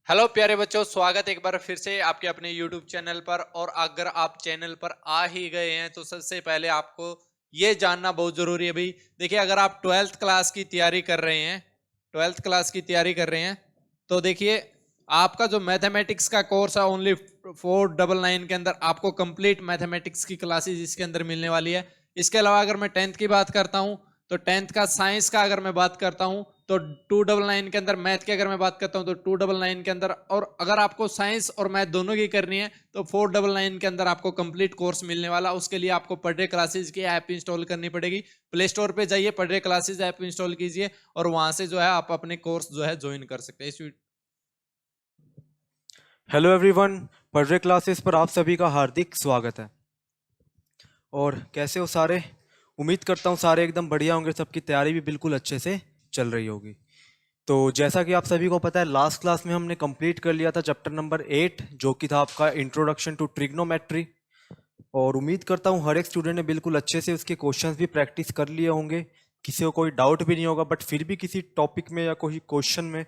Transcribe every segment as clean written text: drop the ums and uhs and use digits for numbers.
Hello प्यारे बच्चों, स्वागत है एक बार फिर से आपके अपने YouTube चैनल पर। और अगर आप चैनल पर आ ही गए हैं तो सबसे पहले आपको ये जानना बहुत जरूरी है भाई। देखिए, अगर आप 12th क्लास की तैयारी कर रहे हैं, 12th क्लास की तैयारी कर रहे हैं तो देखिए, आपका जो मैथमेटिक्स का कोर्स है ओनली 499 के अंदर आपको कंप्लीट मैथमेटिक्स की क्लासेस इसके अंदर मिलने वाली है। इसके अलावा अगर मैं 10th की बात करता हूं तो 10th का साइंस का अगर मैं बात करता हूं तो 299 के अंदर, मैथ की अगर मैं बात करता हूं तो 299 के अंदर, और अगर आपको साइंस और मैथ दोनों की करनी है तो 499 के अंदर आपको कंप्लीट कोर्स मिलने वाला। उसके लिए आपको पर डे क्लासेज की ऐप इंस्टॉल करनी पड़ेगी। प्ले स्टोर पे जाइए, per day classes app install कीजिए और वहां से जो है आप अपने कोर्स जो है ज्वाइन कर सकते हैं। हेलो एवरीवन, पर्रे क्लासेस पर आप सभी का हार्दिक स्वागत है। और कैसे हो सारे? उम्मीद करता हूँ सारे एकदम बढ़िया होंगे, सबकी तैयारी भी बिल्कुल अच्छे से चल रही होगी। तो जैसा कि आप सभी को पता है, लास्ट क्लास में हमने कंप्लीट कर लिया था चैप्टर नंबर 8, जो कि था आपका इंट्रोडक्शन टू ट्रिग्नोमेट्री। और उम्मीद करता हूँ हर एक स्टूडेंट ने बिल्कुल अच्छे से उसके क्वेश्चंस भी प्रैक्टिस कर लिए होंगे, किसी को कोई डाउट भी नहीं होगा। बट फिर भी किसी टॉपिक में या कोई क्वेश्चन में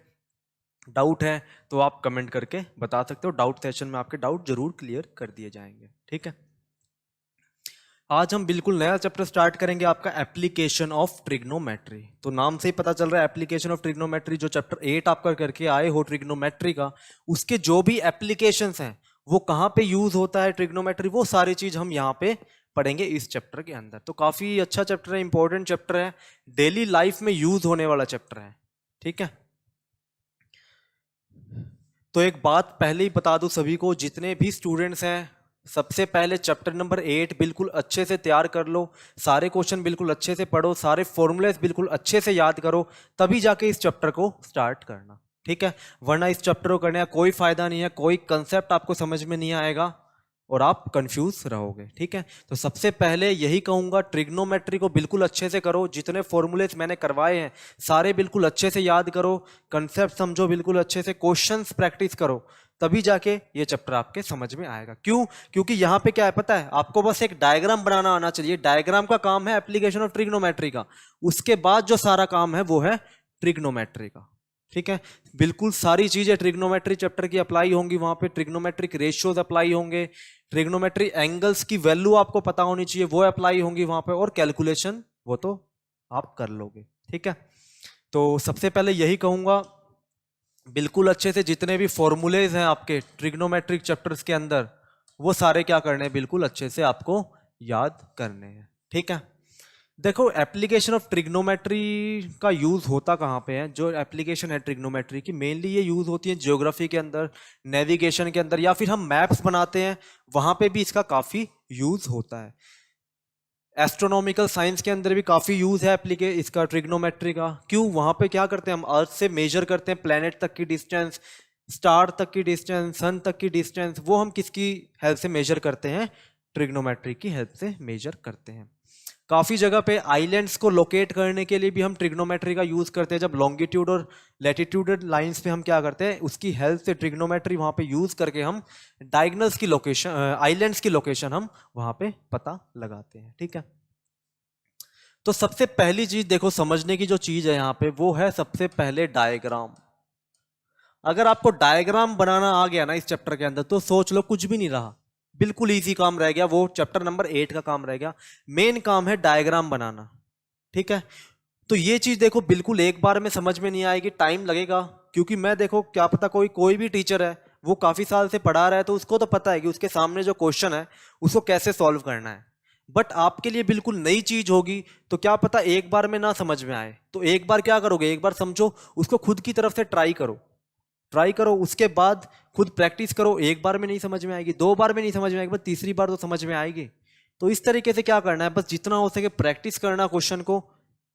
डाउट है तो आप कमेंट करके बता सकते हो। डाउट सेशन में आपके डाउट जरूर क्लियर कर दिए जाएंगे, ठीक है। आज हम बिल्कुल नया चैप्टर स्टार्ट करेंगे, आपका एप्लीकेशन ऑफ ट्रिग्नोमेट्री। तो नाम से ही पता चल रहा है एप्लीकेशन ऑफ ट्रिग्नोमेट्री। जो चैप्टर 8 आपका करके आए हो ट्रिग्नोमेट्री का, उसके जो भी एप्लीकेशंस हैं वो कहाँ पे यूज होता है ट्रिग्नोमेट्री, वो सारी चीज हम यहाँ पे पढ़ेंगे इस चैप्टर के अंदर। तो काफी अच्छा चैप्टर है, इंपॉर्टेंट चैप्टर है, डेली लाइफ में यूज होने वाला चैप्टर है, ठीक है। तो एक बात पहले ही बता दूं सभी को, जितने भी स्टूडेंट्स हैं, सबसे पहले चैप्टर नंबर 8 बिल्कुल अच्छे से तैयार कर लो। सारे क्वेश्चन बिल्कुल अच्छे से पढ़ो, सारे फॉर्मूलेस बिल्कुल अच्छे से याद करो, तभी जाके इस चैप्टर को स्टार्ट करना, ठीक है। वरना इस चैप्टर को करने का कोई फायदा नहीं है, कोई कंसेप्ट आपको समझ में नहीं आएगा और आप कंफ्यूज रहोगे, ठीक है। तो सबसे पहले यही कहूंगा, ट्रिग्नोमेट्री को बिल्कुल अच्छे से करो। जितने फॉर्मूलेस मैंने करवाए हैं सारे बिल्कुल अच्छे से याद करो, कंसेप्ट समझो बिल्कुल अच्छे से, क्वेश्चंस प्रैक्टिस करो, तभी जाके ये चैप्टर आपके समझ में आएगा। क्यों? क्योंकि यहाँ पे क्या है पता है आपको, बस एक डायग्राम बनाना आना चाहिए। डायग्राम का काम है एप्लीकेशन ऑफ ट्रिग्नोमेट्री का, उसके बाद जो सारा काम है वो है ट्रिग्नोमेट्री का, ठीक है। बिल्कुल सारी चीजें ट्रिग्नोमेट्री चैप्टर की अप्लाई होंगी वहां पे, ट्रिग्नोमेट्रिक रेशियोज अप्लाई होंगे, ट्रिग्नोमेट्री एंगल्स की वैल्यू आपको पता होनी चाहिए वो अप्लाई होंगी वहां पे, और कैलकुलेशन वो तो आप कर लोगे, ठीक है। तो सबसे पहले यही कहूंगा, बिल्कुल अच्छे से जितने भी फॉर्मूलेज हैं आपके ट्रिग्नोमेट्रिक चैप्टर्स के अंदर, वो सारे क्या करने हैं, बिल्कुल अच्छे से आपको याद करने हैं, ठीक है। देखो, एप्लीकेशन ऑफ ट्रिग्नोमेट्री का यूज होता कहाँ पे है? जो एप्लीकेशन है ट्रिग्नोमेट्री की, मेनली ये यूज होती है ज्योग्राफी के अंदर, नेविगेशन के अंदर, या फिर हम मैप्स बनाते हैं वहां पे भी इसका काफी यूज होता है। एस्ट्रोनॉमिकल साइंस के अंदर भी काफी यूज है इसका ट्रिग्नोमेट्री का। क्यों? वहां पे क्या करते हैं हम, अर्थ से मेजर करते हैं प्लेनेट तक की डिस्टेंस, स्टार तक की डिस्टेंस, सन तक की डिस्टेंस, वो हम किसकी हेल्प से मेजर करते हैं? ट्रिग्नोमेट्री की हेल्प से मेजर करते हैं। काफी जगह पे आइलैंड्स को लोकेट करने के लिए भी हम ट्रिग्नोमेट्री का यूज करते हैं। जब लॉन्गिट्यूड और लैटिट्यूड लाइंस पे हम क्या करते हैं, उसकी हेल्प से ट्रिग्नोमेट्री वहां पे यूज करके हम डायगनल्स की लोकेशन, आइलैंड्स की लोकेशन हम वहां पे पता लगाते हैं, ठीक है। तो सबसे पहली चीज देखो समझने की जो चीज है यहाँ पे, वो है सबसे पहले डायग्राम। अगर आपको डायग्राम बनाना आ गया ना इस चैप्टर के अंदर, तो सोच लो कुछ भी नहीं रहा, बिल्कुल इजी काम रह गया, वो चैप्टर नंबर 8 का काम रह गया। मेन काम है डायग्राम बनाना, ठीक है। तो ये चीज देखो बिल्कुल एक बार में समझ में नहीं आएगी, टाइम लगेगा। क्योंकि मैं देखो, क्या पता कोई कोई भी टीचर है वो काफी साल से पढ़ा रहा है, तो उसको तो पता है कि उसके सामने जो क्वेश्चन है उसको कैसे सॉल्व करना है। बट आपके लिए बिल्कुल नई चीज होगी, तो क्या पता एक बार में ना समझ में आए। तो एक बार क्या करोगे, एक बार समझो, उसको खुद की तरफ से ट्राई करो, ट्राई करो, उसके बाद खुद प्रैक्टिस करो। एक बार में नहीं समझ में आएगी, दो बार में नहीं समझ में आएगी, बस तीसरी बार तो समझ में आएगी। तो इस तरीके से क्या करना है, बस जितना हो सके प्रैक्टिस करना क्वेश्चन को,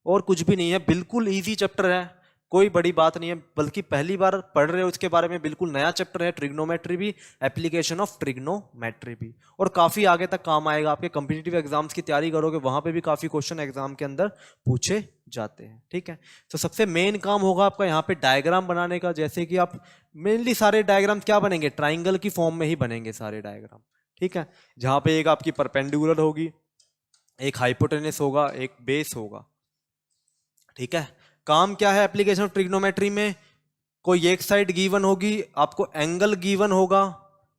और कुछ भी नहीं है। बिल्कुल इजी चैप्टर है, कोई बड़ी बात नहीं है, बल्कि पहली बार पढ़ रहे हो इसके बारे में, बिल्कुल नया चैप्टर है। ट्रिग्नोमेट्री भी, एप्लीकेशन ऑफ ट्रिग्नोमेट्री भी, और काफी आगे तक काम आएगा। आपके कॉम्पिटिटिव एग्जाम्स की तैयारी करोगे वहां पे भी काफी क्वेश्चन एग्जाम के अंदर पूछे जाते हैं, ठीक है। तो सबसे मेन काम होगा आपका यहाँ पे डायग्राम बनाने का। जैसे कि आप मेनली सारे डायग्राम क्या बनेंगे, ट्राइंगल की फॉर्म में ही बनेंगे सारे डायग्राम, ठीक है। जहां पे एक आपकी परपेंडिकुलर होगी, एक हाइपोटेनस होगा, एक बेस होगा, ठीक है। काम क्या है एप्लीकेशन ऑफ ट्रिग्नोमेट्री में? कोई एक साइड गिवन होगी, आपको एंगल गिवन होगा,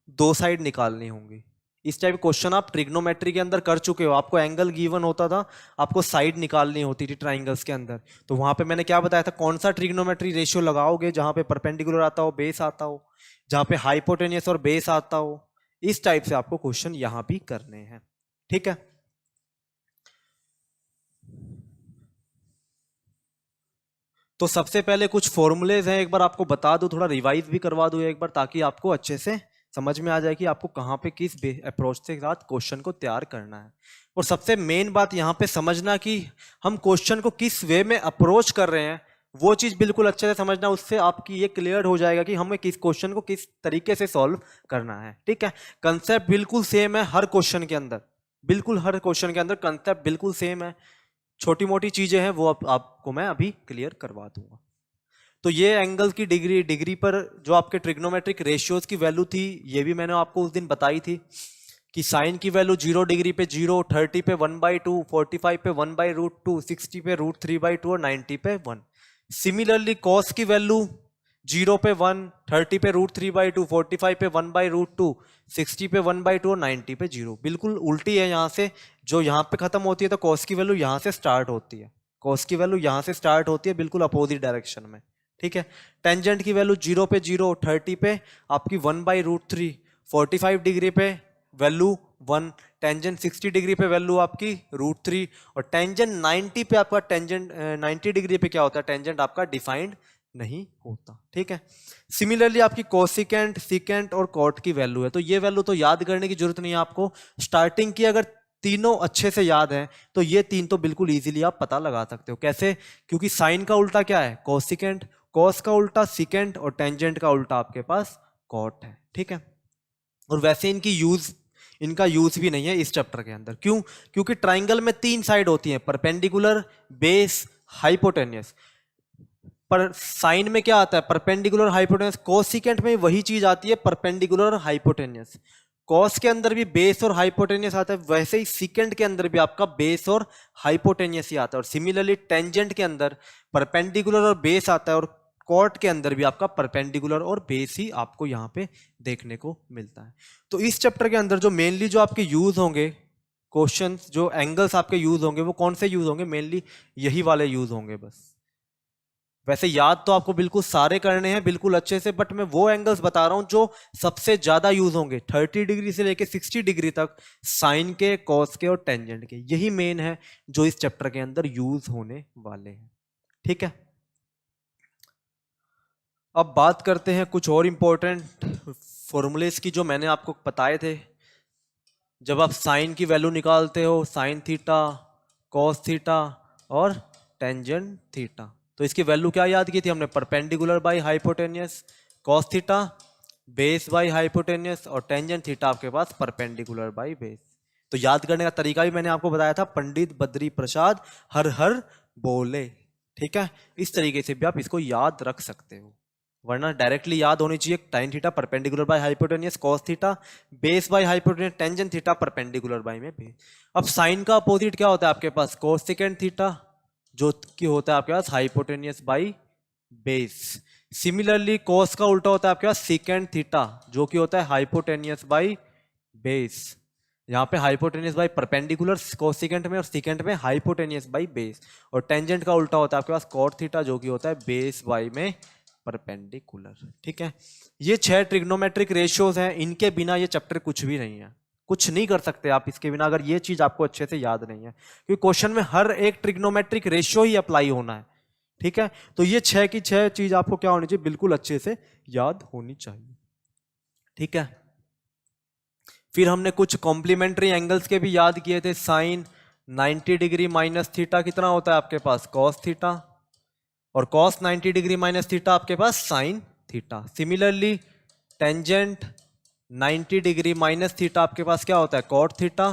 दो साइड निकालनी होंगी। इस टाइप क्वेश्चन आप ट्रिग्नोमेट्री के अंदर कर चुके हो। आपको एंगल गिवन होता था, आपको साइड निकालनी होती थी ट्राइंगल्स के अंदर। तो वहां पे मैंने क्या बताया था, कौन सा ट्रिग्नोमेट्री रेशियो लगाओगे जहां पे परपेंडिकुलर आता हो, बेस आता हो, जहां पे हाइपोटेनियस और बेस आता हो। इस टाइप से आपको क्वेश्चन यहां भी करने हैं, ठीक है। तो सबसे पहले कुछ फॉर्मूलेज हैं, एक बार आपको बता दूं, थोड़ा रिवाइज भी करवा दूं एक बार, ताकि आपको अच्छे से समझ में आ जाए कि आपको कहाँ पे किस अप्रोच के साथ क्वेश्चन को तैयार करना है। और सबसे मेन बात यहाँ पे समझना कि हम क्वेश्चन को किस वे में अप्रोच कर रहे हैं, वो चीज बिल्कुल अच्छे से समझना। उससे आपकी ये क्लियर हो जाएगा कि हमें किस क्वेश्चन को किस तरीके से सॉल्व करना है, ठीक है। कंसेप्ट बिल्कुल सेम है हर क्वेश्चन के अंदर, बिल्कुल हर क्वेश्चन के अंदर कंसेप्ट बिल्कुल सेम है। छोटी मोटी चीजें हैं वो आपको मैं अभी क्लियर करवा दूंगा। तो ये एंगल की डिग्री पर जो आपके ट्रिग्नोमेट्रिक रेशियोज की वैल्यू थी, ये भी मैंने आपको उस दिन बताई थी कि साइन की वैल्यू 0 डिग्री पे 0, 30 पे 1/2, 45 पे 1/√2, 60 पे √3/2 और 90 पे 1। सिमिलरली कॉस की वैल्यू 0 पे 1, 30 पे √3/2, 45 पे 1/√2, 60 पे 1/2 और 90 पे 0। बिल्कुल उल्टी है यहाँ से, जो यहाँ पे खत्म होती है तो कॉस की वैल्यू यहाँ से स्टार्ट होती है, कॉस की वैल्यू यहाँ से स्टार्ट होती है, बिल्कुल अपोजिट डायरेक्शन में, ठीक है। टेंजेंट की वैल्यू 0 पे 0, 30 पे आपकी 1/√3, 45 डिग्री पे वैल्यू 1, टेंजेंट 60 डिग्री पे वैल्यू आपकी √3 और टेंजेंट 90 पे आपका टेंजेंट 90 डिग्री पे क्या होता है, टेंजेंट आपका डिफाइंड नहीं होता, ठीक है। सिमिलरली आपकी कोसिकेंट, सिकेंट और कॉट की वैल्यू है, तो ये वैल्यू तो याद करने की जरूरत नहीं है आपको। स्टार्टिंग की अगर तीनों अच्छे से याद हैं तो ये तीन तो बिल्कुल इजीली आप पता लगा सकते हो। कैसे? क्योंकि साइन का उल्टा क्या है, कोसिकेंट, कॉस का उल्टा सिकेंट और टेंजेंट का उल्टा आपके पास कॉट है, ठीक है। और वैसे इनका यूज भी नहीं है इस चैप्टर के अंदर। क्यों? क्योंकि ट्राइंगल में तीन साइड होती हैं, परपेंडिकुलर, बेस, हाइपोटेनियस। पर साइन में क्या आता है, परपेंडिकुलर, हाइपोटेनियस। कोसिकेंट में वही चीज आती है, परपेंडिकुलर और हाइपोटेनियस। कॉस के अंदर भी बेस और हाइपोटेनियस आता है, वैसे ही सिकेंट के अंदर भी आपका बेस और हाइपोटेनियस ही आता है। और सिमिलरली टेंजेंट के अंदर परपेंडिकुलर और बेस आता है, और कॉट के अंदर भी आपका परपेंडिकुलर और बेस ही आपको यहाँ पे देखने को मिलता है। तो इस चैप्टर के अंदर जो मेनली जो आपके यूज होंगे क्वेश्चंस, जो एंगल्स आपके यूज होंगे, वो कौन से यूज होंगे, मेनली यही वाले यूज होंगे बस। वैसे याद तो आपको बिल्कुल सारे करने हैं बिल्कुल अच्छे से, बट मैं वो एंगल्स बता रहा हूं जो सबसे ज्यादा यूज होंगे। 30 डिग्री से लेके 60 डिग्री तक साइन के, कॉस के और टेंजेंट के, यही मेन है जो इस चैप्टर के अंदर यूज होने वाले हैं, ठीक है। अब बात करते हैं कुछ और इंपॉर्टेंट फॉर्मूलेस की जो मैंने आपको बताए थे। जब आप साइन की वैल्यू निकालते हो, साइन थीटा, कॉस थीटा और टेंजेंट थीटा, तो इसकी वैल्यू क्या याद की थी हमने, perpendicular by hypotenuse, cos theta base by hypotenuse और टेंजेंट थीटा आपके पास परपेंडिकुलर बाय बेस। तो याद करने का तरीका भी मैंने आपको बताया था, पंडित बद्री प्रसाद हर हर बोले, ठीक है। इस तरीके से भी आप इसको याद रख सकते हो, वरना डायरेक्टली याद होनी चाहिए टाइन theta perpendicular by hypotenuse, cos theta base by hypotenuse, tangent theta perpendicular by में बेस। अब साइन का अपोजिट क्या होता है आपके पास, कोसेकेंट थीटा, जो कि होता है आपके पास hypotenuse by base. Similarly cos का उल्टा होता है आपके पास सिकेंट थीटा, जो कि होता है हाइपोटेनियस बाई बेस। यहाँ पे हाइपोटेनियस बाई परपेंडिकुलर कोसिकेंट में और सिकेंट में हाइपोटेनियस बाई बेस। और टेंजेंट का उल्टा होता है आपके पास कॉट थीटा, जो कि होता है बेस बाई में परपेंडिकुलर, ठीक है। ये 6 ट्रिग्नोमेट्रिक रेशियोज हैं, इनके बिना ये चैप्टर कुछ भी नहीं है, कुछ नहीं कर सकते आप इसके बिना, अगर ये चीज आपको अच्छे से याद नहीं है। क्योंकि क्वेश्चन में हर एक ट्रिग्नोमेट्रिक रेशियो ही अप्लाई होना है, ठीक है। तो ये 6 की 6 चीज आपको क्या होनी चाहिए, बिल्कुल अच्छे से याद होनी चाहिए, ठीक है। फिर हमने कुछ कॉम्प्लीमेंट्री एंगल्स के भी याद किए थे। साइन 90 डिग्री माइनस थीटा कितना होता है आपके पास, कॉस थीटा, और कॉस 90 डिग्री माइनस थीटा आपके पास sine theta. Similarly tangent 90 degree minus theta आपके पास क्या होता है, कॉट थीटा,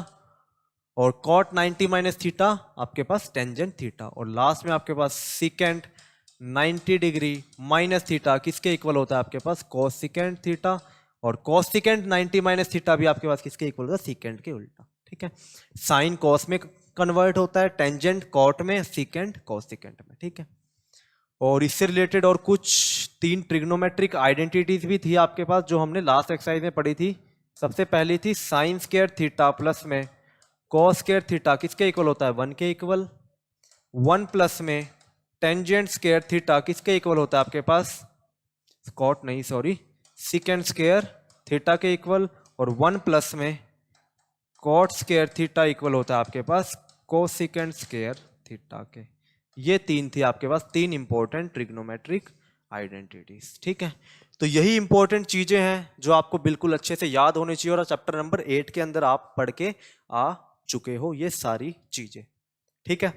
और कॉट 90 माइनस थीटा आपके पास टेंजेंट थीटा। और लास्ट में आपके पास सिकेंट 90 डिग्री माइनस थीटा किसके इक्वल होता है आपके पास, कोसिकेंट थीटा, और कोसिकेंट 90 माइनस थीटा भी आपके पास किसके इक्वल होता है, सिकेंट के उल्टा, ठीक है। साइन कॉस में कन्वर्ट होता है, टेंजेंट कॉट में, सिकेंट कोसिकेंट में, ठीक है। और इससे रिलेटेड और कुछ 3 ट्रिग्नोमेट्रिक आइडेंटिटीज भी थी आपके पास जो हमने लास्ट एक्सरसाइज में पढ़ी थी। सबसे पहली थी साइन स्क्वायर थीटा प्लस में कॉस स्क्वायर थीटा किसके इक्वल होता है 1 के इक्वल। 1 प्लस में टेंजेंट स्क्वायर थीटा किसके इक्वल होता है आपके पास कॉट नहीं सॉरी सिकेंड स्क्वायर थीटा के इक्वल। और 1 प्लस में कॉट स्क्वायर थीटा इक्वल होता है आपके पास कोसिकेंड स्क्वायर थीटा के। ये 3 थी आपके पास 3 इंपॉर्टेंट ट्रिग्नोमेट्रिक आइडेंटिटीज। ठीक है, तो यही इंपॉर्टेंट चीजें हैं जो आपको बिल्कुल अच्छे से याद होनी चाहिए और चैप्टर नंबर 8 के अंदर आप पढ़ के आ चुके हो ये सारी चीजें। ठीक है,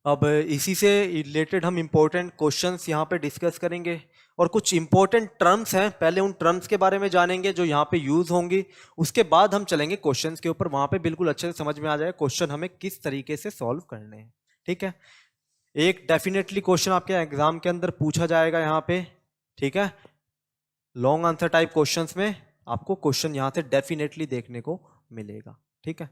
अब इसी से रिलेटेड हम इंपॉर्टेंट क्वेश्चंस यहाँ पे डिस्कस करेंगे और कुछ इंपॉर्टेंट टर्म्स हैं, पहले उन टर्म्स के बारे में जानेंगे जो यहाँ पे यूज होंगी, उसके बाद हम चलेंगे क्वेश्चंस के ऊपर, वहां पे बिल्कुल अच्छे से समझ में आ जाए क्वेश्चन हमें किस तरीके से सॉल्व करने हैं। ठीक है, एक डेफिनेटली क्वेश्चन आपके एग्जाम के अंदर पूछा जाएगा यहाँ पे। ठीक है, लॉन्ग आंसर टाइप क्वेश्चंस में आपको क्वेश्चन यहाँ से डेफिनेटली देखने को मिलेगा। ठीक है,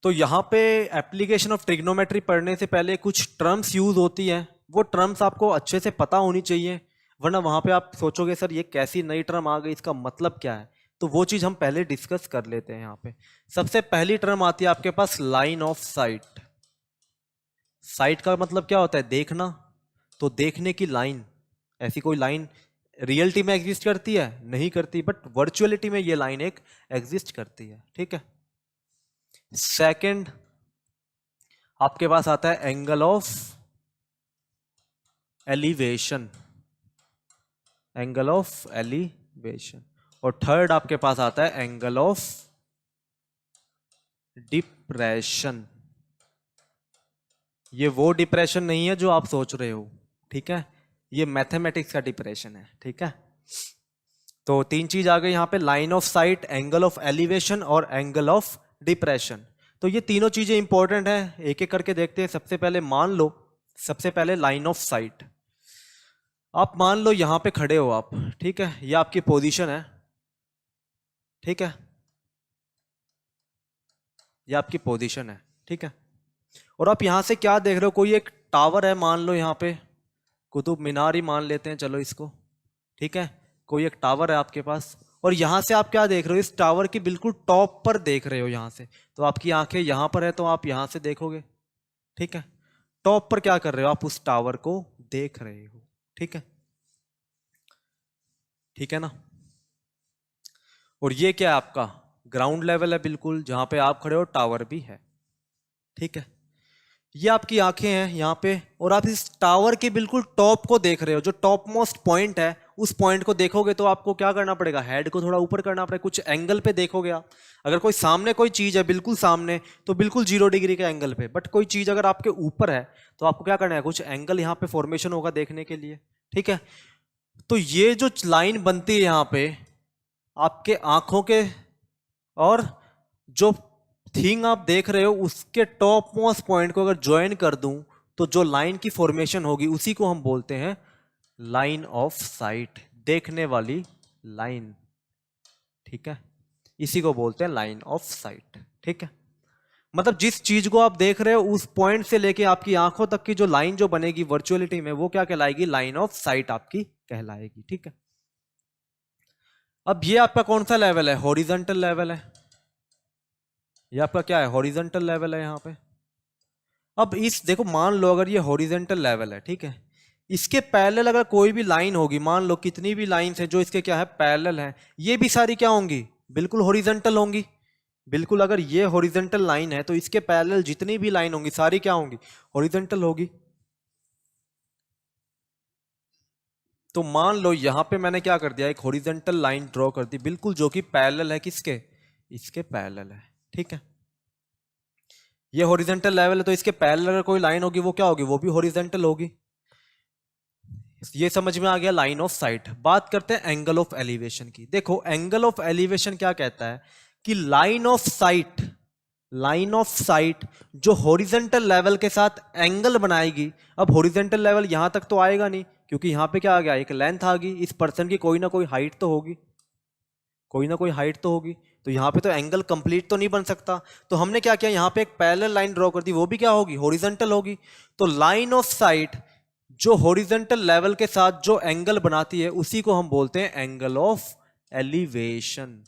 तो यहाँ पे एप्लीकेशन ऑफ ट्रिग्नोमेट्री पढ़ने से पहले कुछ टर्म्स यूज होती हैं, वो टर्म्स आपको अच्छे से पता होनी चाहिए, वरना वहाँ पे आप सोचोगे सर ये कैसी नई टर्म आ गई, इसका मतलब क्या है, तो वो चीज़ हम पहले डिस्कस कर लेते हैं। यहाँ पे सबसे पहली टर्म आती है आपके पास लाइन ऑफ साइट। साइट का मतलब क्या होता है देखना, तो देखने की लाइन, ऐसी कोई लाइन रियलिटी में एग्जिस्ट करती है नहीं करती, बट वर्चुअलिटी में ये लाइन एक एग्जिस्ट करती है। ठीक है, सेकंड आपके पास आता है angle of elevation, angle of elevation. और थर्ड आपके पास आता है एंगल ऑफ डिप्रेशन। ये वो डिप्रेशन नहीं है जो आप सोच रहे हो, ठीक है, ये मैथमेटिक्स का डिप्रेशन है। ठीक है, तो 3 चीज आ गई यहाँ पे, line of site, angle of elevation और एंगल ऑफ डिप्रेशन। तो ये तीनों चीजें इंपॉर्टेंट हैं, एक एक करके देखते हैं। सबसे पहले मान लो, सबसे पहले लाइन ऑफ साइट। आप मान लो यहां पे खड़े हो आप, ठीक है, ये आपकी पोजीशन है। ठीक है, ये आपकी पोजीशन है। ठीक है, और आप यहां से क्या देख रहे हो, कोई एक टावर है मान लो, यहाँ पे कुतुब मीनार ही मान लेते हैं चलो इसको। ठीक है, कोई एक टावर है आपके पास और यहां से आप क्या देख रहे हो, इस टावर की बिल्कुल टॉप पर देख रहे हो यहां से, तो आपकी आंखें यहां पर है तो आप यहां से देखोगे। ठीक है, टॉप पर क्या कर रहे हो आप, उस टावर को देख रहे हो। ठीक है, ठीक है ना। और ये क्या है आपका ग्राउंड लेवल है बिल्कुल, जहां पे आप खड़े हो टावर भी है। ठीक है, ये आपकी आंखें हैं यहाँ पे और आप इस टावर के बिल्कुल टॉप को देख रहे हो, जो टॉप मोस्ट पॉइंट है उस पॉइंट को देखोगे तो आपको क्या करना पड़ेगा, हेड को थोड़ा ऊपर करना पड़ेगा, कुछ एंगल पे देखोगे आप। अगर कोई सामने कोई चीज है बिल्कुल सामने तो बिल्कुल 0 डिग्री के एंगल पे, बट कोई चीज अगर आपके ऊपर है तो आपको क्या करना है, कुछ एंगल यहाँ पे फॉर्मेशन होगा देखने के लिए। ठीक है, तो ये जो लाइन बनती है यहाँ पे आपके आंखों के और जो थिंग आप देख रहे हो उसके टॉप मोस्ट पॉइंट को अगर ज्वाइन कर दूं तो जो लाइन की फॉर्मेशन होगी उसी को हम बोलते हैं लाइन ऑफ साइट, देखने वाली लाइन। ठीक है, इसी को बोलते हैं लाइन ऑफ साइट। ठीक है, मतलब जिस चीज को आप देख रहे हो उस पॉइंट से लेके आपकी आंखों तक की जो लाइन जो बनेगी वर्चुअलिटी में वो क्या कहलाएगी, लाइन ऑफ साइट आपकी कहलाएगी। ठीक है, अब ये आपका कौन सा लेवल है, हॉरिजॉन्टल लेवल है। ये आपका क्या है, हॉरिजॉन्टल लेवल है यहाँ पे। अब इस देखो मान लो अगर ये हॉरिजॉन्टल लेवल है, ठीक है, इसके पैरेलल अगर कोई भी लाइन होगी, मान लो कितनी भी लाइंस है जो इसके क्या है पैरेलल है, ये भी सारी क्या होंगी, बिल्कुल हॉरिजॉन्टल होंगी। बिल्कुल अगर ये हॉरिजॉन्टल लाइन है तो इसके पैरेलल जितनी भी लाइन होंगी सारी क्या होंगी, हॉरिजॉन्टल होगी। तो मान लो यहां पे मैंने क्या कर दिया, एक हॉरिजॉन्टल लाइन ड्रॉ कर दी बिल्कुल, जो कि पैरेलल है किसके, इसके पैरेलल है। ठीक है, ये हॉरिजॉन्टल लेवल है तो इसके पैरेलल अगर कोई लाइन होगी वो क्या होगी, वो भी हॉरिजॉन्टल होगी। ये समझ में आ गया लाइन ऑफ साइट। बात करते हैं एंगल ऑफ एलिवेशन की। देखो एंगल ऑफ एलिवेशन क्या कहता है कि line of site, line of site जो हॉरिजॉन्टल लेवल के साथ एंगल बनाएगी। अब हॉरिजॉन्टल लेवल यहां तक तो आएगा नहीं क्योंकि यहां पे क्या आ गया, एक लेंथ आ गई, इस पर्सन की कोई ना कोई हाइट तो होगी, कोई ना कोई हाइट तो होगी। तो यहाँ पे तो एंगल कंप्लीट तो नहीं बन सकता। तो हमने क्या किया, यहाँ पे एक पैरेलल लाइन ड्रॉ कर दी, वो भी क्या होगी, हॉरिजॉन्टल होगी। तो लाइन ऑफ साइट जो हॉरिजॉन्टल लेवल के साथ जो एंगल बनाती है उसी को हम बोलते हैं एंगल ऑफ एलिवेशन।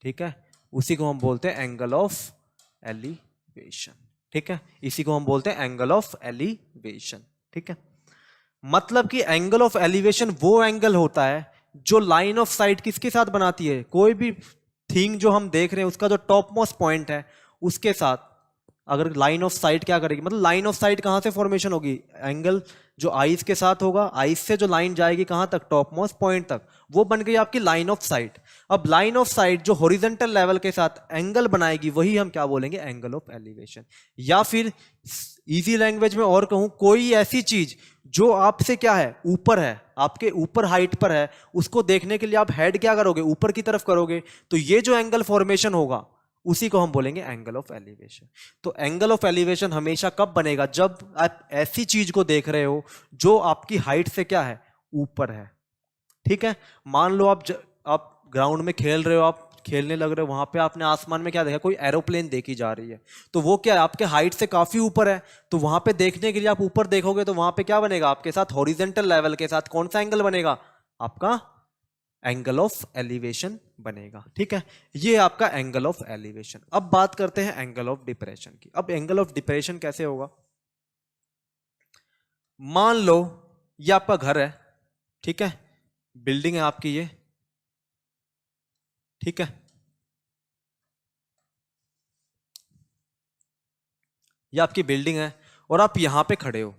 ठीक है, उसी को हम बोलते हैं एंगल ऑफ एलिवेशन। ठीक है, इसी को हम बोलते हैं एंगल ऑफ एलिवेशन। ठीक है, मतलब कि एंगल ऑफ एलिवेशन वो एंगल होता है जो लाइन ऑफ साइट किसके साथ बनाती है, कोई भी थिंग जो हम देख रहे हैं उसका जो टॉप मोस्ट पॉइंट है उसके साथ। अगर लाइन ऑफ साइट क्या करेगी, मतलब लाइन ऑफ साइट कहां से फॉर्मेशन होगी, एंगल जो आइस के साथ होगा, आइस से जो लाइन जाएगी कहां तक, टॉप मोस्ट पॉइंट तक, वो बन गई आपकी लाइन ऑफ साइट। अब लाइन ऑफ साइट जो हॉरिजॉन्टल लेवल के साथ एंगल बनाएगी वही हम क्या बोलेंगे, एंगल ऑफ एलिवेशन। या फिर इजी लैंग्वेज में और कहूं, कोई ऐसी चीज जो आपसे क्या है, ऊपर है, आपके ऊपर हाइट पर है, उसको देखने के लिए आप हेड क्या करोगे, ऊपर की तरफ करोगे, तो ये जो एंगल फॉर्मेशन होगा उसी को हम बोलेंगे एंगल ऑफ एलिवेशन। तो एंगल ऑफ एलिवेशन हमेशा कब बनेगा, जब आप ऐसी चीज को देख रहे हो जो आपकी हाइट से क्या है, ऊपर है। ठीक है, मान लो आप ग्राउंड में खेल रहे हो, आप खेलने लग रहे हो, वहां पे आपने आसमान में क्या देखा, कोई एरोप्लेन देखी जा रही है, तो वो क्या है, आपके हाइट से काफी ऊपर है। तो वहां पे देखने के लिए आप ऊपर देखोगे तो वहां पे क्या बनेगा, आपके साथ हॉरिजॉन्टल लेवल के साथ कौन सा एंगल बनेगा, आपका एंगल ऑफ एलिवेशन बनेगा। ठीक है, ये आपका एंगल ऑफ एलिवेशन। अब बात करते हैं एंगल ऑफ डिप्रेशन की। अब एंगल ऑफ डिप्रेशन कैसे होगा, मान लो ये आपका घर है, ठीक है, बिल्डिंग है आपकी ये, ठीक है, ये आपकी बिल्डिंग है और आप यहां पे खड़े हो।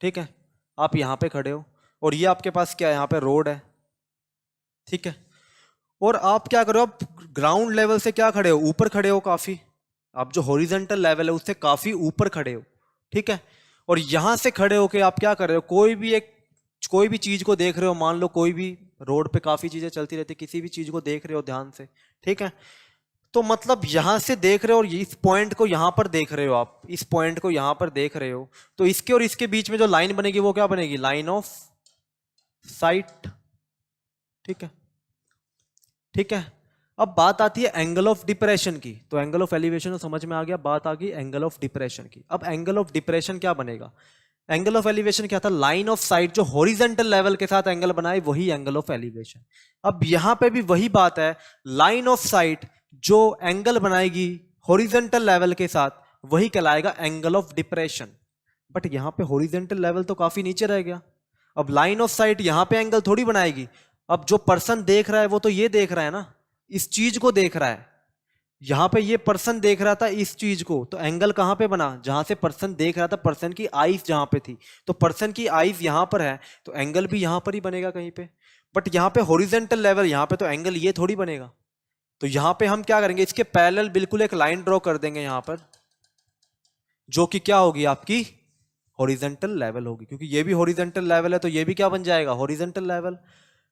ठीक है, आप यहां पे खड़े हो और ये आपके पास क्या है, यहां पे रोड है। ठीक है, और आप क्या करो, आप ग्राउंड लेवल से क्या खड़े हो, ऊपर खड़े हो काफी, आप जो हॉरिजॉन्टल लेवल है उससे काफी ऊपर खड़े हो। ठीक है, और यहां से खड़े होके आप क्या कर रहे हो, कोई भी चीज को देख रहे हो, मान लो कोई भी रोड पे काफी चीजें चलती रहती, किसी भी चीज को देख रहे हो ध्यान से। ठीक है, तो मतलब यहां से देख रहे हो और इस पॉइंट को यहां पर देख रहे हो, आप इस पॉइंट को यहां पर देख रहे हो, तो इसके और इसके बीच में जो लाइन बनेगी वो क्या बनेगी, लाइन ऑफ साइट। ठीक है, ठीक है, अब बात आती है एंगल ऑफ डिप्रेशन की। तो एंगल ऑफ एलिवेशन तो समझ में आ गया, बात आ गई एंगल ऑफ डिप्रेशन की। अब एंगल ऑफ डिप्रेशन क्या बनेगा, एंगल ऑफ एलिवेशन क्या था, लाइन ऑफ साइट जो हॉरिजॉन्टल लेवल के साथ एंगल बनाए वही एंगल ऑफ एलिवेशन। अब यहां पे भी वही बात है, लाइन ऑफ साइट जो एंगल बनाएगी हॉरिजॉन्टल लेवल के साथ वही कहलाएगा एंगल ऑफ डिप्रेशन। बट यहां पे हॉरिजॉन्टल लेवल तो काफी नीचे रह गया। अब लाइन ऑफ साइट यहां पे एंगल थोड़ी बनाएगी, अब जो पर्सन देख रहा है वो तो ये देख रहा है ना, इस चीज को देख रहा है। यहां पे ये पर्सन देख रहा था इस चीज को, तो एंगल कहां पे बना, जहां से पर्सन देख रहा था, पर्सन की आईज जहां पे थी, तो पर्सन की आईज यहां पर है तो एंगल भी यहां पर ही बनेगा कहीं पे। बट यहां पे हॉरिजॉन्टल लेवल, यहां पे तो एंगल ये थोड़ी बनेगा। तो यहां पे हम क्या करेंगे, इसके पैरेलल बिल्कुल एक लाइन ड्रॉ कर देंगे यहां पर, जो कि क्या होगी, आपकी हॉरिजॉन्टल लेवल होगी, क्योंकि ये भी हॉरिजॉन्टल लेवल है तो ये भी क्या बन जाएगा, हॉरिजॉन्टल लेवल।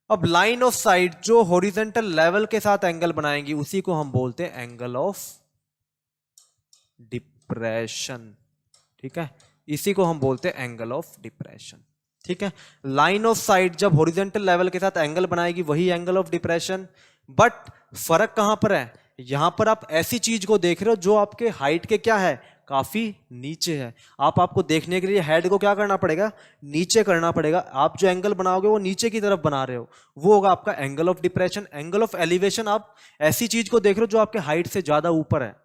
अब लाइन ऑफ साइट जो हॉरिजॉन्टल लेवल के साथ एंगल बनाएंगी उसी को हम बोलते हैं एंगल ऑफ डिप्रेशन। ठीक है, इसी को हम बोलते हैं एंगल ऑफ डिप्रेशन। ठीक है, लाइन ऑफ साइट जब हॉरिजॉन्टल लेवल के साथ एंगल बनाएगी वही एंगल ऑफ डिप्रेशन। बट फर्क कहां पर है, यहां पर आप ऐसी चीज को देख रहे हो जो आपके हाइट के क्या है, काफी नीचे है। आपको देखने के लिए हेड को क्या करना पड़ेगा, नीचे करना पड़ेगा। आप जो एंगल बनाओगे वो नीचे की तरफ बना रहे हो, वो होगा आपका angle of depression. Angle of elevation आप ऐसी चीज को देख रहे हो जो आपके हाइट से ज्यादा ऊपर है।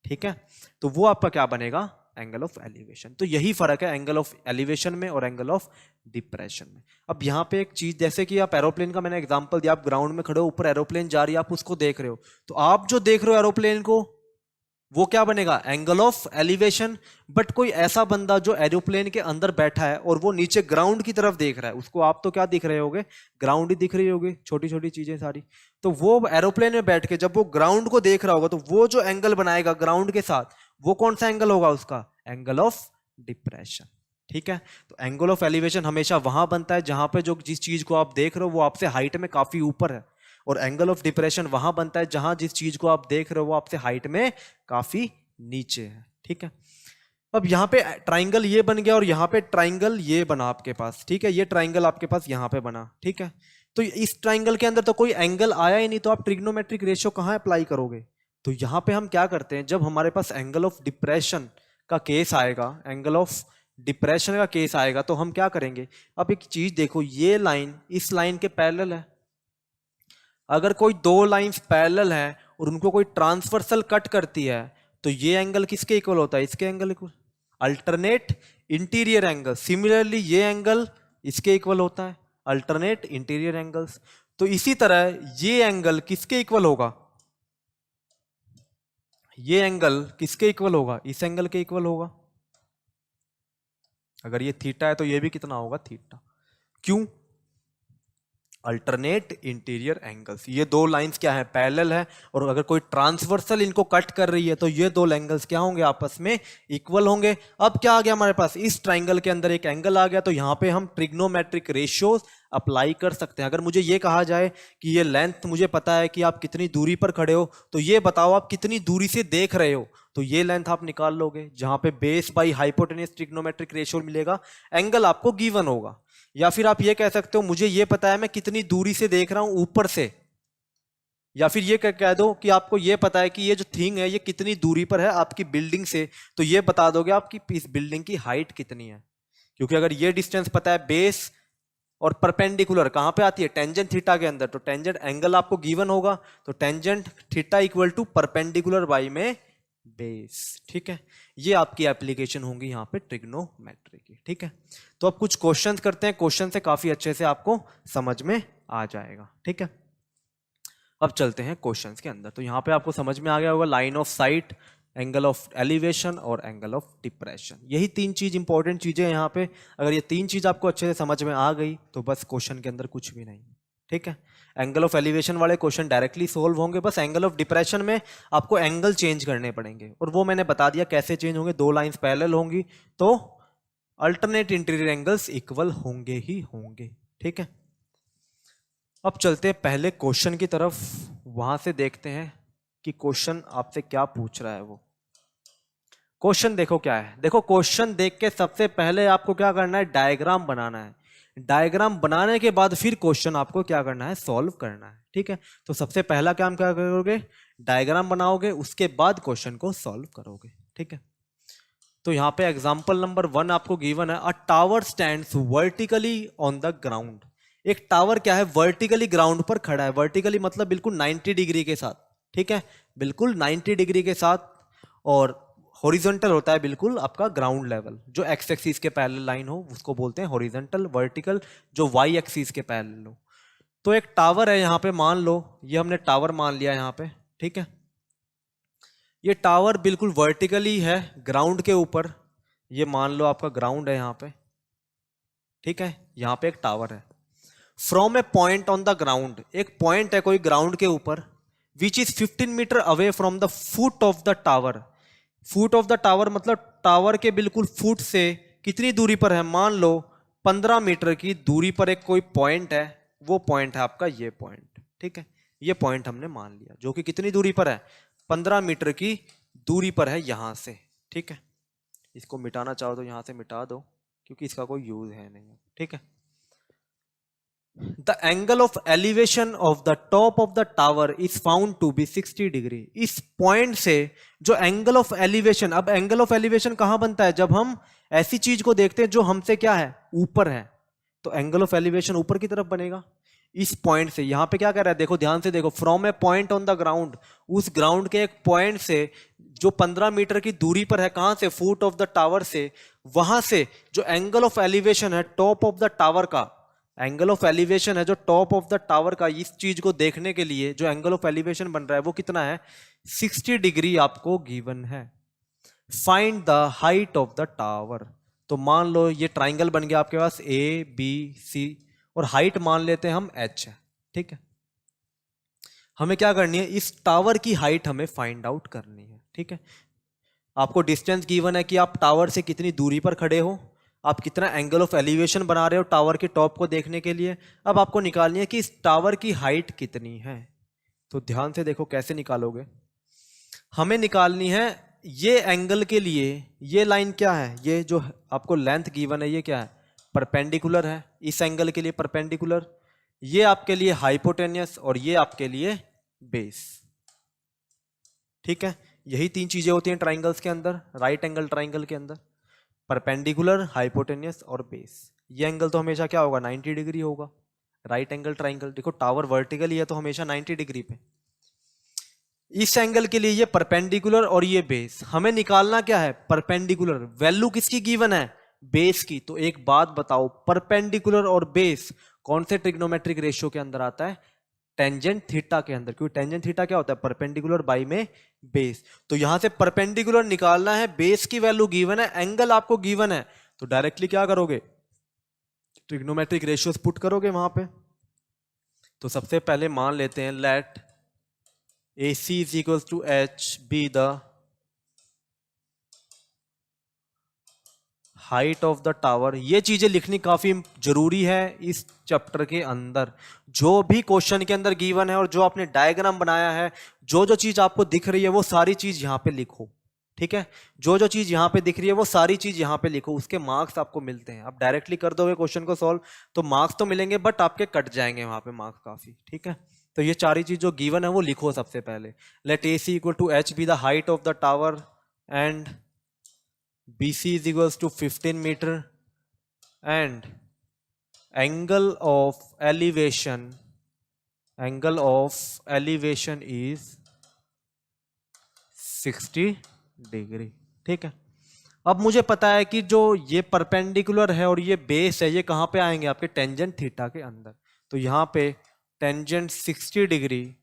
ठीक है, तो वो आपका क्या बनेगा, एंगल ऑफ एलिवेशन। तो यही फर्क है एंगल ऑफ एलिवेशन में और एंगल ऑफ डिप्रेशन में। अब यहां पे एक चीज, जैसे कि आप एरोप्लेन का मैंने एग्जांपल दिया, आप ग्राउंड में खड़े हो, ऊपर एरोप्लेन जा रही है, आप उसको देख रहे हो, तो आप जो देख रहे हो एरोप्लेन को वो क्या बनेगा, एंगल ऑफ एलिवेशन। बट कोई ऐसा बंदा जो एरोप्लेन के अंदर बैठा है और वो नीचे ग्राउंड की तरफ देख रहा है, उसको आप तो क्या दिख रहे होगे, ग्राउंड ही दिख रही होगी, छोटी छोटी चीजें सारी। तो वो एरोप्लेन में बैठ के जब वो ग्राउंड को देख रहा होगा तो वो जो एंगल बनाएगा ग्राउंड के साथ, वो कौन सा एंगल होगा उसका, एंगल ऑफ डिप्रेशन। ठीक है, तो एंगल ऑफ एलिवेशन हमेशा वहां बनता है जहां पे जो जिस चीज को आप देख रहे हो वो आपसे हाइट में काफी ऊपर है, और एंगल ऑफ डिप्रेशन वहां बनता है जहां जिस चीज को आप देख रहे हो वो आपसे हाइट में काफी नीचे है। ठीक है, अब यहां पे ट्राइंगल ये बन गया और यहां पे ट्राइंगल ये बना आपके पास। ठीक है, ये ट्राइंगल आपके पास यहां पे बना। ठीक है, तो इस ट्राइंगल के अंदर तो कोई एंगल आया ही नहीं, तो आप ट्रिग्नोमेट्रिक रेशियो कहाँ अप्लाई करोगे? तो यहाँ पे हम क्या करते हैं, जब हमारे पास एंगल ऑफ डिप्रेशन का केस आएगा, एंगल ऑफ डिप्रेशन का केस आएगा, तो हम क्या करेंगे? अब एक चीज देखो, ये लाइन इस लाइन के पैरेलल है। अगर कोई दो लाइंस पैरेलल है और उनको कोई ट्रांसवर्सल कट करती है, तो ये एंगल किसके इक्वल होता है? इसके angle equal, alternate interior angle. Similarly ये एंगल इसके इक्वल होता है, अल्टरनेट इंटीरियर एंगल्स। तो इसी तरह ये एंगल किसके इक्वल होगा? ये एंगल किसके इक्वल होगा? इस एंगल के इक्वल होगा। अगर ये थीटा है तो ये भी कितना होगा? थीटा। क्यों? Alternate interior angles. ये दो लाइंस क्या है? पैरेलल है, और अगर कोई ट्रांसवर्सल इनको कट कर रही है तो ये दो एंगल्स क्या होंगे? आपस में इक्वल होंगे। अब क्या आ गया हमारे पास? इस ट्राइंगल के अंदर एक एंगल आ गया, तो यहां पे हम ट्रिग्नोमेट्रिक रेशियोज अप्लाई कर सकते हैं। अगर मुझे ये कहा जाए कि ये लेंथ मुझे पता है कि आप कितनी दूरी पर खड़े हो, तो ये बताओ आप कितनी दूरी से देख रहे हो, तो ये लेंथ आप निकाल लोगे, जहां पे base by hypotenuse trigonometric ratio मिलेगा, एंगल आपको गिवन होगा। या फिर आप ये कह सकते हो मुझे ये पता है मैं कितनी दूरी से देख रहा हूं ऊपर से, या फिर ये कह दो कि आपको ये पता है कि ये जो थिंग है ये कितनी दूरी पर है आपकी बिल्डिंग से, तो ये बता दोगे आपकी इस बिल्डिंग की हाइट कितनी है। क्योंकि अगर ये डिस्टेंस पता है बेस और परपेंडिकुलर कहां पे आती है? टेंजेंट थीटा के अंदर। तो टेंजेंट एंगल आपको गिवन होगा, तो tangent theta equal to perpendicular by में बेस। ठीक है, ये आपकी एप्लीकेशन होंगी यहाँ पे ट्रिग्नोमेट्री की। ठीक है, तो अब कुछ क्वेश्चंस करते हैं, क्वेश्चन से काफी अच्छे से आपको समझ में आ जाएगा। ठीक है, अब चलते हैं क्वेश्चंस के अंदर। तो यहाँ पे आपको समझ में आ गया होगा line of site, angle of elevation और एंगल ऑफ डिप्रेशन। यही तीन चीज इंपॉर्टेंट चीजें हैं यहाँ पे। अगर ये तीन चीज आपको अच्छे से समझ में आ गई तो बस क्वेश्चन के अंदर कुछ भी नहीं। ठीक है, एंगल ऑफ एलिवेशन वाले क्वेश्चन डायरेक्टली सोल्व होंगे, बस एंगल ऑफ डिप्रेशन में आपको एंगल चेंज करने पड़ेंगे, और वो मैंने बता दिया कैसे चेंज होंगे। दो लाइंस पैरेलल होंगी तो अल्टरनेट इंटीरियर एंगल्स इक्वल होंगे ही होंगे। ठीक है, अब चलते हैं पहले क्वेश्चन की तरफ, वहां से देखते हैं कि क्वेश्चन आपसे क्या पूछ रहा है। वो क्वेश्चन देखो क्या है। देखो क्वेश्चन देख के सबसे पहले आपको क्या करना है? डायग्राम बनाना है। डायग्राम बनाने के बाद फिर क्वेश्चन आपको क्या करना है? सॉल्व करना है। ठीक है, तो सबसे पहला काम क्या करोगे? डायग्राम बनाओगे, उसके बाद क्वेश्चन को सॉल्व करोगे। ठीक है, तो यहाँ पे एग्जाम्पल नंबर 1 आपको गिवन है, अ tower stands vertically on the ground. एक टावर क्या है? वर्टिकली ग्राउंड पर खड़ा है। वर्टिकली मतलब बिल्कुल 90 डिग्री के साथ। ठीक है, बिल्कुल 90 डिग्री के साथ, और हॉरिजॉन्टल होता है बिल्कुल आपका ग्राउंड लेवल। जो एक्स एक्सिस के पैरेलल लाइन हो उसको बोलते हैं हॉरिजॉन्टल। वर्टिकल जो वाई एक्सिस के पैरेलल हो। तो एक टावर है यहाँ पे, मान लो ये हमने टावर मान लिया यहाँ पे। ठीक है, ये टावर बिल्कुल वर्टिकली है ग्राउंड के ऊपर। ये मान लो आपका ग्राउंड है यहाँ पे। ठीक है, यहाँ पे एक टावर है। From a point on the ground, एक पॉइंट है कोई ग्राउंड के ऊपर, which is 15 metre away from the foot of the tower. Foot of the tower मतलब टावर के बिल्कुल फुट से कितनी दूरी पर है? मान लो 15 मीटर की दूरी पर एक कोई पॉइंट है। वो पॉइंट है आपका ये पॉइंट। ठीक है, ये पॉइंट हमने मान लिया, जो कि कितनी दूरी पर है? 15 मीटर की दूरी पर है यहां से। ठीक है, इसको मिटाना चाहो तो यहां से मिटा दो, क्योंकि इसका कोई यूज है नहीं। ठीक है, the angle of elevation of the top of the tower is found to be 60 degree. इस पॉइंट से जो एंगल ऑफ एलिवेशन, अब एंगल ऑफ एलिवेशन कहां बनता है? जब हम ऐसी चीज को देखते हैं जो हमसे क्या है? ऊपर है, तो एंगल ऑफ एलिवेशन ऊपर की तरफ बनेगा। इस पॉइंट से, यहां पे क्या कर रहा है? देखो ध्यान से देखो, from a point on the ground, उस ग्राउंड के एक पॉइंट से जो 15 मीटर की दूरी पर है, कहां से? फुट ऑफ द टावर से। वहां से जो एंगल ऑफ एलिवेशन है टॉप ऑफ द टावर का, एंगल ऑफ एलिवेशन है जो टॉप ऑफ द टावर का, इस चीज को देखने के लिए जो एंगल ऑफ एलिवेशन बन रहा है वो कितना है? 60 डिग्री आपको गिवन है। Find the height of the tower. तो मान लो ये ट्राइंगल बन गया आपके पास ABC, और हाइट मान लेते हैं हम h है। ठीक है, हमें क्या करनी है? इस टावर की हाइट हमें फाइंड आउट करनी है। ठीक है, आपको डिस्टेंस गिवन है कि आप टावर से कितनी दूरी पर खड़े हो, आप कितना एंगल ऑफ एलिवेशन बना रहे हो टावर के टॉप को देखने के लिए। अब आपको निकालनी है कि इस टावर की हाइट कितनी है। तो ध्यान से देखो कैसे निकालोगे। हमें निकालनी है ये एंगल के लिए, ये लाइन क्या है? ये जो आपको लेंथ गिवन है ये क्या है? परपेंडिकुलर है। इस एंगल के लिए परपेंडिकुलर, ये आपके लिए हाइपोटेनियस और ये आपके लिए बेस। ठीक है, यही तीन चीजें होती हैं ट्राइंगल्स के अंदर, राइट एंगल ट्राइंगल के अंदर, परपेंडिकुलर, हाइपोटेनियस और बेस। ये एंगल तो हमेशा क्या होगा, 90 डिग्री होगा। राइट एंगल ट्राइंगल, देखो टावर वर्टिकली है तो हमेशा 90 डिग्री पे। इस एंगल के लिए ये परपेंडिकुलर और ये बेस। हमें निकालना क्या है, परपेंडिकुलर। वैल्यू किसकी गिवन है, बेस की। तो एक बात बताओ, परपेंडिकुलर और बेस कौन से ट्रिग्नोमेट्रिक रेशियो के अंदर आता है, टेंजेंट थीटा के अंदर। क्योंकि टेंजेंट थीटा क्या होता है, परपेंडिकुलर बाई में बेस। तो यहां से परपेंडिकुलर निकालना है, बेस की वैल्यू गिवन है, एंगल आपको गिवन है, तो डायरेक्टली क्या करोगे, ट्रिग्नोमेट्रिक रेशियोज पुट करोगे वहां पे। तो सबसे पहले मान लेते हैं, let AC is equals to H be the height of the tower. ये चीजें लिखनी काफी जरूरी है इस चैप्टर के अंदर। जो भी क्वेश्चन के अंदर गिवन है और जो आपने डायग्राम बनाया है, जो जो चीज आपको दिख रही है वो सारी चीज यहां पे लिखो। ठीक है, जो जो चीज यहां पे दिख रही है वो सारी चीज यहां पे लिखो, उसके मार्क्स आपको मिलते हैं। आप डायरेक्टली कर दोगे क्वेश्चन को सॉल्व तो मार्क्स तो मिलेंगे, बट आपके कट जाएंगे वहां पे मार्क्स काफी। ठीक है, तो ये सारी चीज जो गिवन है वो लिखो सबसे पहले। Let AC equal to H be the height of the tower and BC is equals to 15 meter and angle of elevation is 60 degree. ठीक है, अब मुझे पता है कि जो ये परपेंडिकुलर है और ये बेस है, ये कहां पे आएंगे, आपके टेंजेंट थीटा के अंदर। तो यहां पे टेंजेंट 60 डिग्री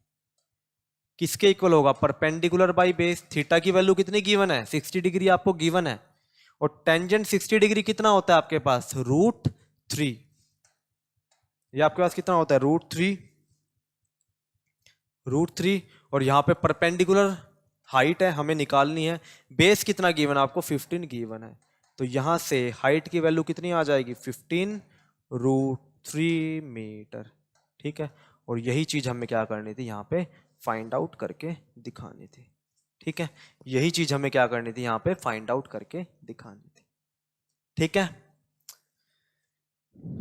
किसके इक्वल होगा, परपेंडिकुलर बाई बेस। थीटा की वैल्यू कितनी गिवन है, 60 डिग्री आपको गिवन है, और टेंजेंट 60 डिग्री कितना होता है आपके पास, √3। ये आपके पास कितना होता है, √3। और यहां पे परपेंडिकुलर हाइट है हमें निकालनी है, बेस कितना गिवन है आपको, 15 गिवन है। तो यहां से हाइट की वैल्यू कितनी आ जाएगी, 15√3 मीटर। ठीक है, और यही चीज हमें क्या करनी थी, यहाँ पे फाइंड आउट करके दिखानी थी। ठीक है, यही चीज हमें क्या करनी थी, यहाँ पे फाइंड आउट करके दिखानी थी। ठीक है,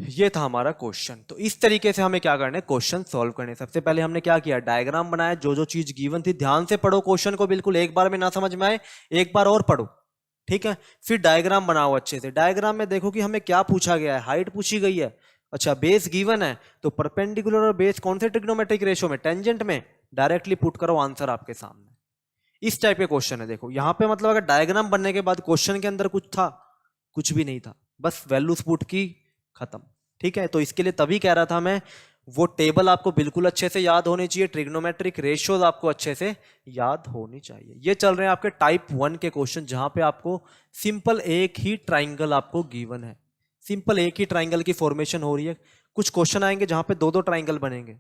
ये था हमारा क्वेश्चन। तो इस तरीके से हमें क्या करना है, क्वेश्चन सॉल्व करने। सबसे पहले हमने क्या किया, डायग्राम बनाया, जो जो चीज गिवन थी। ध्यान से पढ़ो क्वेश्चन को, बिल्कुल एक बार में ना समझ में आए, एक बार और पढ़ो। ठीक है, फिर डायग्राम बनाओ अच्छे से। डायग्राम में देखो कि हमें क्या पूछा गया है, हाइट पूछी गई है, अच्छा बेस गिवन है, तो परपेंडिकुलर और बेस कौन से ट्रिग्नोमेट्रिक रेशियो में, टेंजेंट में। डायरेक्टली पुट करो आंसर आपके सामने। इस टाइप के क्वेश्चन है। देखो यहाँ पे मतलब अगर डायग्राम बनने के बाद क्वेश्चन के अंदर कुछ था, कुछ भी नहीं था, बस वैल्यूज पुट की, खत्म। ठीक है, तो इसके लिए तभी कह रहा था मैं, वो टेबल आपको बिल्कुल अच्छे से याद होनी चाहिए, ट्रिग्नोमेट्रिक रेशियोज आपको अच्छे से याद होनी चाहिए। ये चल रहे हैं आपके टाइप 1 के क्वेश्चन, जहां पे आपको सिंपल एक ही ट्राइंगल आपको गिवन है, सिंपल एक ही ट्राइंगल की फॉर्मेशन हो रही है। कुछ क्वेश्चन आएंगे जहां पे दो दो ट्राइंगल बनेंगे,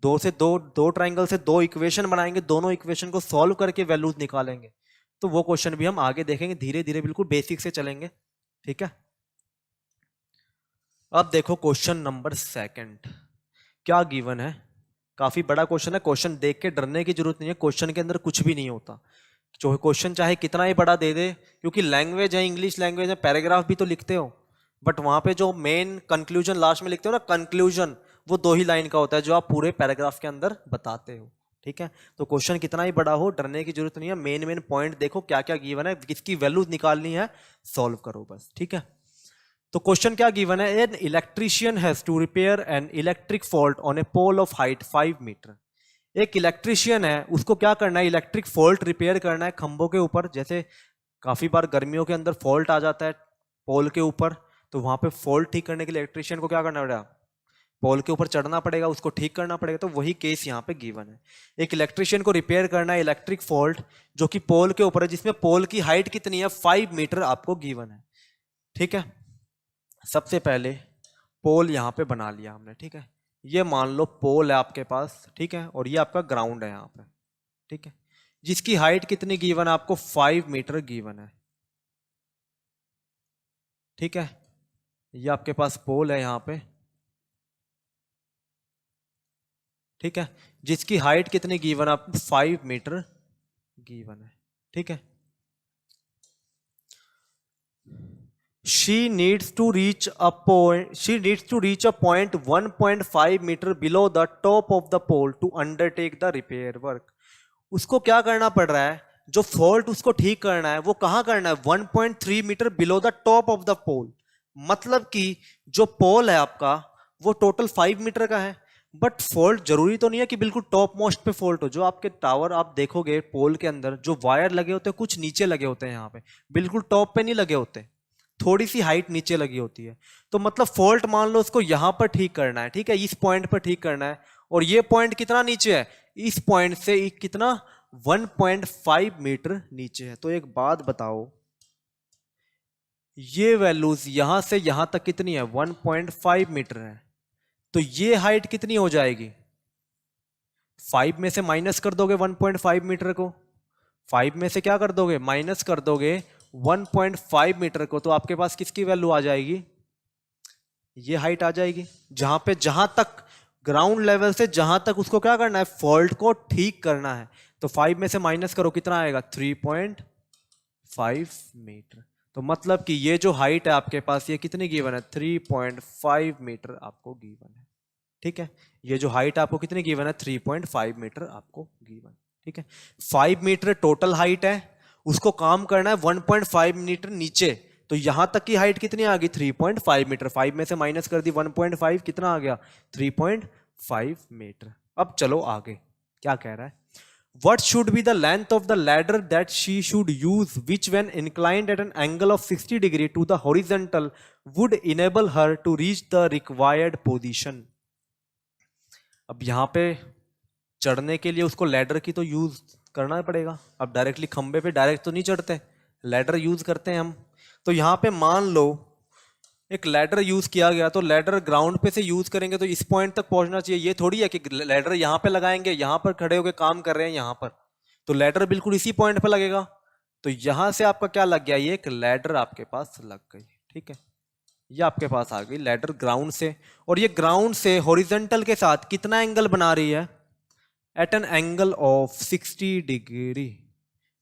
दो ट्राइंगल से दो इक्वेशन बनाएंगे, दोनों इक्वेशन को सॉल्व करके वैल्यूज निकालेंगे। तो वो क्वेश्चन भी हम आगे देखेंगे, धीरे धीरे बिल्कुल बेसिक से चलेंगे। ठीक है, अब देखो क्वेश्चन नंबर 2 क्या गिवन है। काफी बड़ा क्वेश्चन है, क्वेश्चन देख के डरने की जरूरत नहीं है, क्वेश्चन के अंदर कुछ भी नहीं होता। जो क्वेश्चन चाहे कितना ही बड़ा दे दे, क्योंकि लैंग्वेज है, इंग्लिश लैंग्वेज है, पैराग्राफ भी तो लिखते हो, बट वहां पे जो मेन कंक्लूजन लास्ट में लिखते हो ना, कंक्लूजन, वो 2 ही लाइन का होता है जो आप पूरे पैराग्राफ के अंदर बताते हो। ठीक है, तो क्वेश्चन कितना ही बड़ा हो, डरने की जरूरत नहीं है। मेन मेन पॉइंट देखो क्या क्या गिवन है, किसकी वैल्यू निकालनी है, सॉल्व करो बस। ठीक है, तो क्वेश्चन क्या गिवन है, an electrician has to repair an electric fault on a pole of height 5 metre. एक इलेक्ट्रिशियन है, उसको क्या करना है, इलेक्ट्रिक फॉल्ट रिपेयर करना है खंभों के ऊपर। जैसे काफी बार गर्मियों के अंदर फॉल्ट आ जाता है पोल के ऊपर, तो वहां पे फॉल्ट ठीक करने के लिए इलेक्ट्रिशियन को क्या करना पड़ेगा, पोल के ऊपर चढ़ना पड़ेगा, उसको ठीक करना पड़ेगा। तो वही केस यहाँ पे गिवन है, एक इलेक्ट्रिशियन को रिपेयर करना है इलेक्ट्रिक फॉल्ट जो कि पोल के ऊपर है, जिसमें पोल की हाइट कितनी है, 5 मीटर आपको गिवन है। ठीक है, सबसे पहले पोल यहां पे बना लिया हमने। ठीक है, ये मान लो पोल है आपके पास, ठीक है, और ये आपका ग्राउंड है यहाँ पे। ठीक है, जिसकी हाइट कितनी गिवन है आपको, 5 मीटर गिवन है। ठीक है, ये आपके पास पोल है यहाँ पे। ठीक है, जिसकी हाइट कितनी गिवन है आपको, 5 मीटर गिवन है। ठीक है, she needs to reach a point 1.5 meter below the top of the pole to undertake the repair work. उसको क्या करना पड़ रहा है, जो फॉल्ट उसको ठीक करना है वो कहां करना है, 1.3 metre below the top of the pole. मतलब कि जो पोल है आपका वो टोटल 5 मीटर का है, बट फॉल्ट जरूरी तो नहीं है कि बिल्कुल टॉप मोस्ट पे फॉल्ट हो. जो आपके टावर आप देखोगे पोल के अंदर जो वायर लगे होते हैं कुछ नीचे लगे होते हैं, यहाँ पे बिल्कुल टॉप पे नहीं लगे होते, थोड़ी सी हाइट नीचे लगी होती है. तो मतलब फॉल्ट मान लो उसको यहां पर ठीक करना है, ठीक है, इस पॉइंट पर ठीक करना है, और ये पॉइंट कितना नीचे है, इस पॉइंट से कितना 1.5 मीटर नीचे है. तो एक बात बताओ, ये वैल्यूज यहां से यहां तक कितनी है, 1.5 मीटर है. तो ये हाइट कितनी हो जाएगी, 5 में से माइनस कर दोगे 1.5 मीटर को, 5 में से क्या कर दोगे, माइनस कर दोगे 1.5 मीटर को, तो आपके पास किसकी वैल्यू आ जाएगी, ये हाइट आ जाएगी. जहां तक ग्राउंड लेवल से जहां तक उसको क्या करना है, फॉल्ट को ठीक करना है. तो 5 में से माइनस करो कितना आएगा, 3.5 मीटर. तो मतलब कि ये जो हाइट है आपके पास ये कितनी गिवन है, 3.5 मीटर आपको गिवन है. ठीक है, ये जो हाइट आपको कितनी गिवन है, 3.5 मीटर आपको गिवन. ठीक है, 5 मीटर टोटल हाइट है, उसको काम करना है 1.5 मीटर नीचे. तो यहां तक की हाइट कितनी आ गई, 3.5 मीटर. 5 में से माइनस कर दी 1.5, कितना आ गया, 3.5 मीटर. अब चलो आगे क्या कह रहा है, what should be the length of the ladder that she should use which when inclined at an angle of 60 degree to the horizontal would enable her to reach the required position. अब यहां पे चढ़ने के लिए उसको ladder की तो use करना पड़ेगा. अब डायरेक्टली खंबे पे डायरेक्ट तो नहीं चढ़ते, लैडर यूज करते हैं हम. तो यहां पे मान लो एक लैडर यूज किया गया, तो लैडर ग्राउंड पे से यूज करेंगे तो इस पॉइंट तक पहुंचना चाहिए. ये थोड़ी है कि लैडर यहां पे लगाएंगे, यहां पर खड़े होकर काम कर रहे हैं यहां पर, तो लैडर बिल्कुल इसी पॉइंट पे लगेगा. तो यहां से आपका क्या लग गया, ये एक लैडर आपके पास लग गई. ठीक है, ये आपके पास आ गई लैडर ग्राउंड से, और ये ग्राउंड से हॉरिजॉन्टल के साथ कितना एंगल बना रही है, at an angle of 60 degree,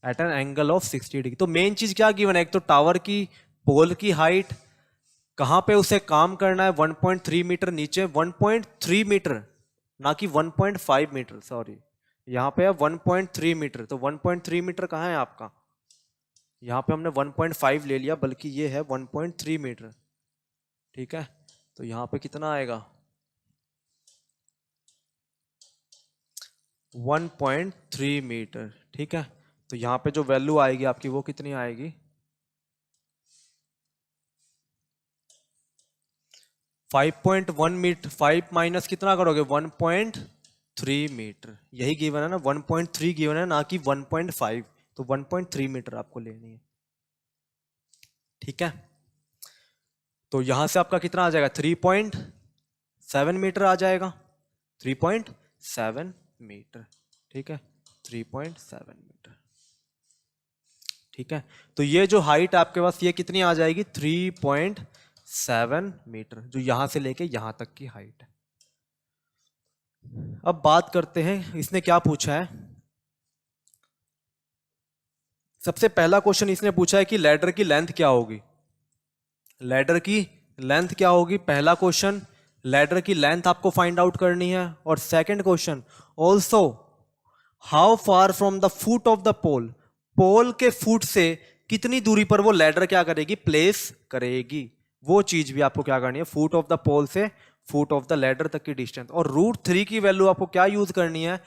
at an angle of 60 degree. तो मेन चीज क्या गिवन है, एक तो टावर की पोल की हाइट, कहां पे उसे काम करना है, 1.3 मीटर नीचे, 1.3 मीटर ना कि 1.5 मीटर, सॉरी यहां पे है 1.3 मीटर. तो 1.3 मीटर कहां है आपका, यहां पे हमने 1.5 ले लिया, बल्कि ये है 1.3 मीटर. ठीक है, तो यहां पे कितना आएगा, 1.3 मीटर. ठीक है, तो यहां पे जो वैल्यू आएगी आपकी वो कितनी आएगी, 5.1 मीटर. 5 माइनस कितना करोगे, 1.3 मीटर. यही गिवन है ना, 1.3 गिवन है ना कि 1.5. तो 1.3 मीटर आपको लेनी है. ठीक है, तो यहां से आपका कितना आ जाएगा, 3.7 मीटर आ जाएगा, 3.7 मीटर. ठीक है, 3.7 मीटर. ठीक है, तो ये जो हाइट आपके पास ये कितनी आ जाएगी, 3.7 मीटर, जो यहां से लेके यहां तक की हाइट है. अब बात करते हैं इसने क्या पूछा है. सबसे पहला क्वेश्चन इसने पूछा है कि लैडर की लेंथ क्या होगी, लैडर की लेंथ क्या होगी. पहला क्वेश्चन, लैडर की लेंथ आपको फाइंड आउट करनी है. और second question, also how far from the foot of the pole, pole के फुट से कितनी दूरी पर वो लैडर क्या करेगी, प्लेस करेगी. वो चीज भी आपको क्या करनी है, फुट ऑफ द पोल से फुट ऑफ द लैडर तक की डिस्टेंस. और √3 की वैल्यू आपको क्या यूज करनी है,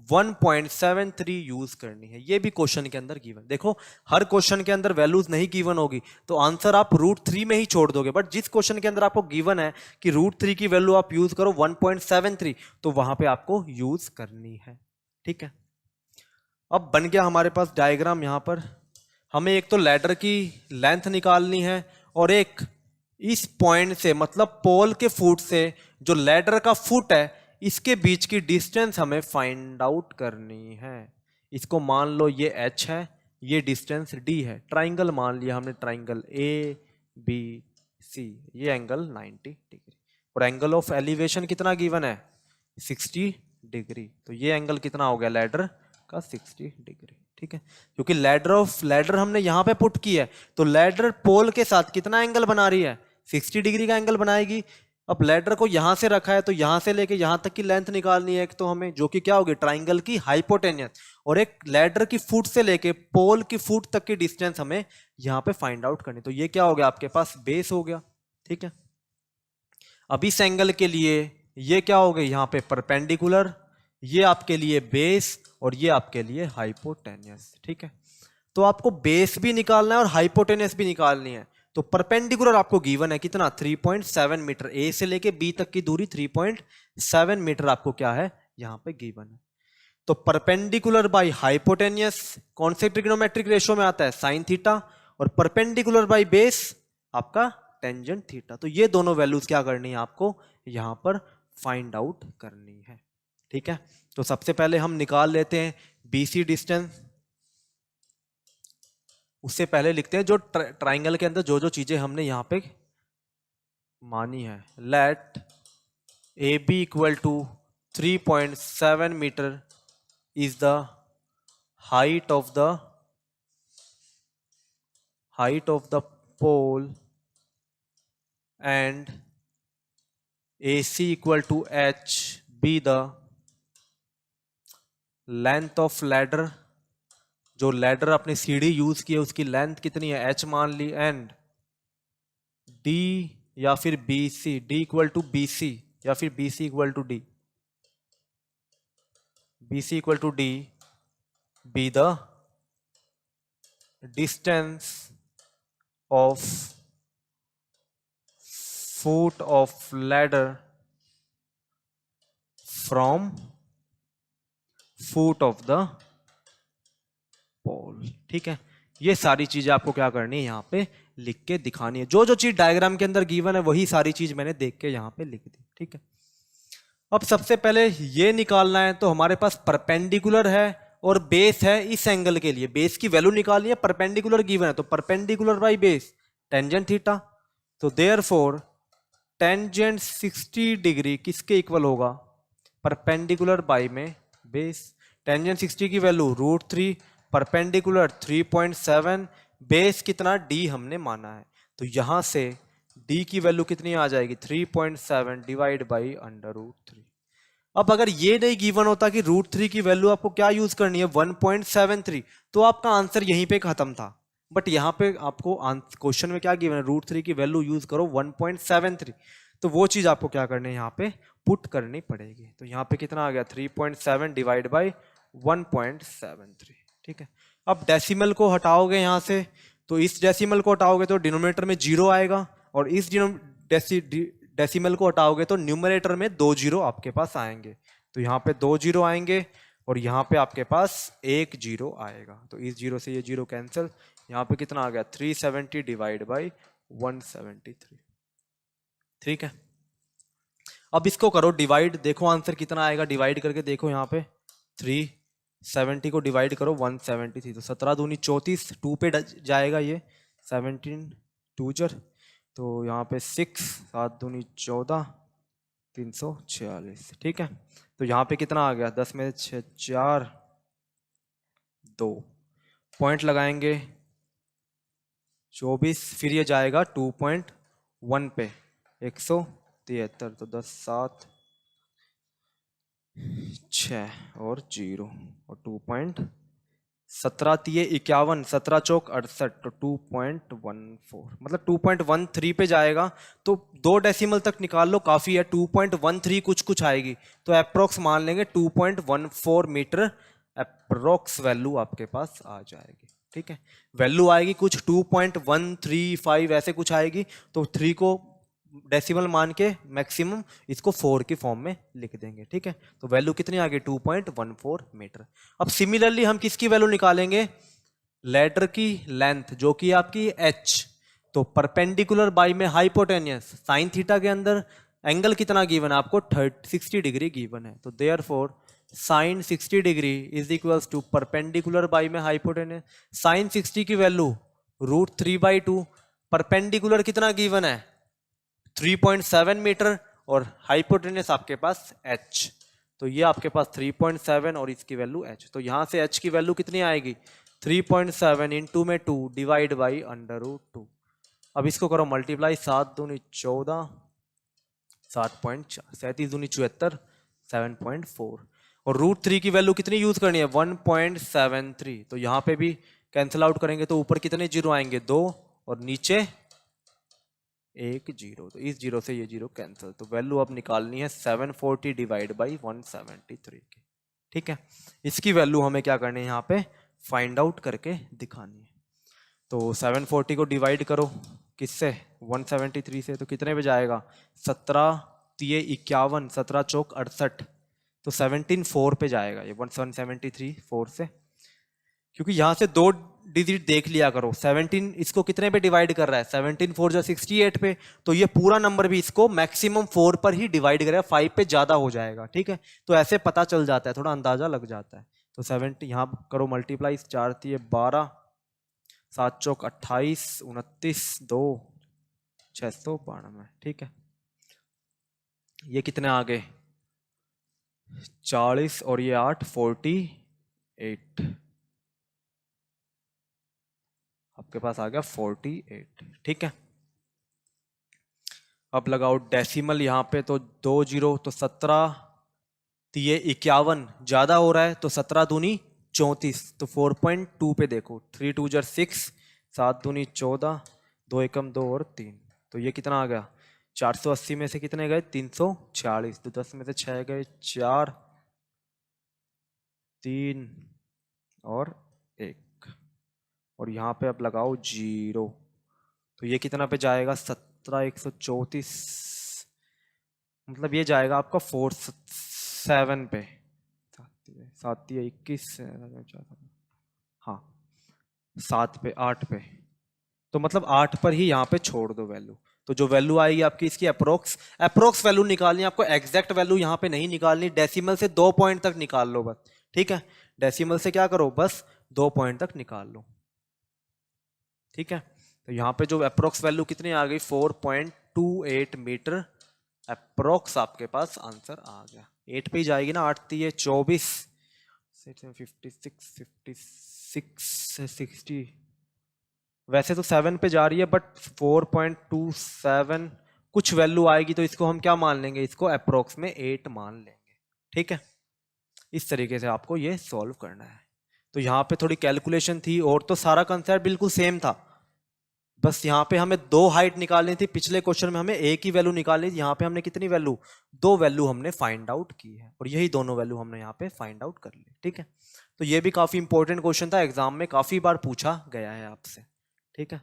1.73 यूज करनी है. ये भी क्वेश्चन के अंदर गिवन. देखो हर क्वेश्चन के अंदर वैल्यूज नहीं गिवन होगी तो आंसर आप √3 में ही छोड़ दोगे, बट जिस क्वेश्चन के अंदर आपको गिवन है कि √3 की वैल्यू आप यूज करो 1.73, तो वहां पे आपको यूज करनी है. ठीक है, अब बन गया हमारे पास डायग्राम. यहां पर हमें एक तो लैडर की लेंथ निकालनी है, और एक इस पॉइंट से मतलब पोल के फुट से जो लैडर का फुट है इसके बीच की डिस्टेंस हमें फाइंड आउट करनी है. इसको मान लो ये h है, ये डिस्टेंस d है. ट्राइंगल मान लिया हमने, ट्राइंगल ABC, ये एंगल 90 डिग्री, और एंगल ऑफ एलिवेशन कितना गिवन है, 60 डिग्री. तो ये एंगल कितना हो गया लैडर का, 60 डिग्री. ठीक है, क्योंकि लैडर हमने यहाँ पे पुट की है, तो लैडर पोल के साथ कितना एंगल बना रही है, 60 डिग्री का एंगल बनाएगी। अब लैडर को यहाँ से रखा है तो यहाँ से लेके यहाँ तक की लेंथ निकालनी है एक तो हमें, जो कि क्या होगी, ट्राइंगल की हाइपोटेन्यूस, और एक लैडर की फुट से लेके पोल की फुट तक की डिस्टेंस हमें यहाँ पे फाइंड आउट करनी। तो ये क्या हो गया आपके पास, बेस हो गया। ठीक है, अब इस एंगल के लिए ये क्या हो गई, यहाँ पे परपेंडिकुलर, ये आपके लिए बेस और ये आपके लिए हाइपोटेन्यूस। ठीक है, तो आपको बेस भी निकालना है और हाइपोटेन्यूस भी निकालनी है। तो परपेंडिकुलर आपको गिवन है कितना, 3.7 मीटर, ए से लेके बी तक की दूरी 3.7 मीटर आपको क्या है यहां पे गिवन है। तो परपेंडिकुलर बाई हाइपोटेन्यूस कौन से ट्रिग्नोमेट्रिक रेशियो में आता है, साइन थीटा, और परपेंडिकुलर बाई बेस आपका टेंजेंट थीटा। तो ये दोनों वैल्यूज क्या करनी है आपको यहां पर फाइंड आउट करनी है। ठीक है, तो सबसे पहले हम निकाल लेते हैं बीसी डिस्टेंस। उससे पहले लिखते हैं जो ट्राइंगल के अंदर जो जो चीजें हमने यहां पे मानी है। Let A B equal to 3.7 metre is the height of the pole and A C equal to H be the length of ladder, जो लैडर अपनी सीढ़ी यूज की है उसकी लेंथ कितनी है, एच मान ली, एंड डी या फिर B C, D equal to B C या फिर B C equal to D, B C equal to D B the distance of foot of ladder from foot of the pole. ठीक है, ये सारी चीजें आपको क्या करनी है यहाँ पे लिख के दिखानी है। जो जो चीज डायग्राम के अंदर गिवन है वही सारी चीज मैंने देख के यहाँ पे लिख दी। ठीक है, अब सबसे पहले ये निकालना है, तो हमारे पास परपेंडिकुलर है और बेस है इस एंगल के लिए, बेस की वैल्यू निकालनी है, परपेंडिकुलर गिवन है, तो perpendicular by base tangent theta. तो देयरफॉर टेंजेंट 60 डिग्री किसके इक्वल होगा, परपेंडिकुलर बाई में बेस। टेंजेंट 60 की वैल्यू √3, परपेंडिकुलर 3.7, बेस कितना d हमने माना है, तो यहां से d की वैल्यू कितनी आ जाएगी, 3.7 डिवाइड बाई √3। अब अगर ये नहीं गिवन होता कि √3 की वैल्यू आपको क्या यूज करनी है, 1.73, तो आपका आंसर यहीं पे खत्म था। बट यहाँ पे आपको क्वेश्चन में क्या गिवन है, √3 की वैल्यू यूज करो 1.73, तो वो चीज आपको क्या करनी है यहाँ पे पुट करनी पड़ेगी। तो यहाँ पे कितना आ गया, 3.7 डिवाइड बाई 1.73। ठीक है, अब डेसिमल को हटाओगे यहाँ से, तो इस डेसिमल को हटाओगे तो डिनोमिनेटर में 0 आएगा, और इस डेसिमल को हटाओगे तो न्यूमरेटर में 2 0 आपके पास आएंगे। तो यहाँ पे 2 0 आएंगे और यहाँ पे आपके पास 1 0 आएगा, तो इस 0 से ये 0 कैंसिल। यहाँ पे कितना आ गया, 370 डिवाइड बाई 173। ठीक है, अब इसको करो डिवाइड, देखो आंसर कितना आएगा, डिवाइड करके देखो। यहाँ पे 370 को डिवाइड करो 173, तो 17 दूनी 34, 2 पे जाएगा ये, 17 2 जर, तो यहाँ पे 6 7 दूनी 14, 346। ठीक है, तो यहाँ पे कितना आ गया, 10 में 6 4 2 पॉइंट लगाएंगे 24, फिर ये जाएगा 2.1 पे 173, तो 10 7 6 और 0 और 2.17 तिये 51, 17 चौक 68, तो 2.14 मतलब 2.13 पे जाएगा। तो 2 डेसिमल तक निकाल लो, काफी है, 2.13 कुछ आएगी, तो अप्रोक्स मान लेंगे 2.14 मीटर अप्रोक्स वैल्यू आपके पास आ जाएगी। ठीक है, वैल्यू आएगी कुछ 2.135 ऐसे कुछ आएगी, तो 3 को डेसिमल मान के मैक्सिमम इसको 4 की फॉर्म में लिख देंगे। ठीक है, तो वैल्यू कितनी आ गई, 2.14 मीटर। अब सिमिलरली हम किसकी वैल्यू निकालेंगे, लैडर की लेंथ जो कि आपकी h, तो परपेंडिकुलर बाई में हाइपोटेन्यूस, साइन थीटा के अंदर एंगल कितना गिवन है आपको, 60 डिग्री गिवन है, तो therefore sine 60 degree is equals to perpendicular by में हाइपोटेन्यूस। साइन 60 की वैल्यू √3/2, परपेंडिकुलर कितना गिवन है 3.7 मीटर, और हाइपोटेन्यूस आपके पास h, तो ये आपके पास 3.7 और इसकी वैल्यू h। तो यहाँ से h की वैल्यू कितनी आएगी 3.7 इंटू में 2 डिवाइड बाई √2। अब इसको करो मल्टीप्लाई, 7 दूनी 14, 7.4, 37 दूनी 74, 7.4 और √3 की वैल्यू कितनी यूज करनी है 1.73। तो यहाँ पे भी कैंसिल आउट करेंगे तो ऊपर कितने जीरो आएंगे 2 और नीचे 1 जीरो। तो इस जीरो से ये जीरो कैंसिल। तो वैल्यू अब निकालनी है 740 डिवाइड बाई 173 की। ठीक है, इसकी वैल्यू हमें क्या करनी है यहाँ पे फाइंड आउट करके दिखानी है। तो 740 को डिवाइड करो किससे 173 से, तो कितने पे जाएगा 17 तिये 51, 17 चौक 68, तो 17 4 पे जाएगा ये 173 4 से। क्योंकि यहाँ से 2 डिजिट देख लिया करो, 17 इसको कितने पे डिवाइड कर रहा है 17 4 जो 68 पे, तो ये पूरा नंबर भी इसको मैक्सिमम 4 पर ही डिवाइड करेगा, 5 पे ज्यादा हो जाएगा। ठीक है, तो ऐसे पता चल जाता है, थोड़ा अंदाजा लग जाता है। तो 70 यहाँ करो मल्टीप्लाई, 4 तिये 12, 7 चौक 28, 29, 2 692। ठीक है, ये कितने आ गए 40 और ये 8 48, आपके पास आ गया 48। ठीक है, अब लगाओ डेसिमल यहाँ पे, तो 2 जीरो, तो 17 तिये 51 ज्यादा हो रहा है, तो 17 दूनी 34, तो 4.2 पे देखो, 3 2 जार 6, 7 दूनी 14, 2 एकम 2 और 3, तो ये कितना आ गया 480 में से कितने गए 346, तो 10 में से 6 गए 4, 3 और 1, और यहाँ पे अब लगाओ 0, तो ये कितना पे जाएगा 17 134, मतलब ये जाएगा आपका 47 पे, 7 21, हाँ 7 पे 8 पे, तो मतलब 8 पर ही यहाँ पे छोड़ दो वैल्यू। तो जो वैल्यू आएगी आपकी इसकी अप्रोक्स वैल्यू निकालनी है आपको, एग्जैक्ट वैल्यू यहाँ पे नहीं निकालनी, डेसिमल से 2 पॉइंट तक निकाल लो बस। ठीक है, डेसिमल से क्या करो बस 2 पॉइंट तक निकाल लो। ठीक है, तो यहाँ पे जो अप्रोक्स वैल्यू कितनी आ गई 4.28 मीटर अप्रोक्स आपके पास आंसर आ गया। 8 पे ही जाएगी ना, 8 तिये 24, 56 56 60, वैसे तो 7 पे जा रही है बट 4.27 कुछ वैल्यू आएगी, तो इसको हम क्या मान लेंगे, इसको अप्रोक्स में 8 मान लेंगे। ठीक है, इस तरीके से आपको ये सॉल्व करना है। तो यहाँ पे थोड़ी कैलकुलेशन थी, और तो सारा कंसेप्ट बिल्कुल सेम था, बस यहाँ पे हमें 2 हाइट निकालनी थी, पिछले क्वेश्चन में हमें 1 ही वैल्यू निकालनी थी, यहाँ पे हमने कितनी वैल्यू 2 वैल्यू हमने फाइंड आउट की है, और यही दोनों वैल्यू हमने यहाँ पे फाइंड आउट कर ली। ठीक है, तो ये भी काफी इंपॉर्टेंट क्वेश्चन था, एग्जाम में काफी बार पूछा गया है आपसे। ठीक है,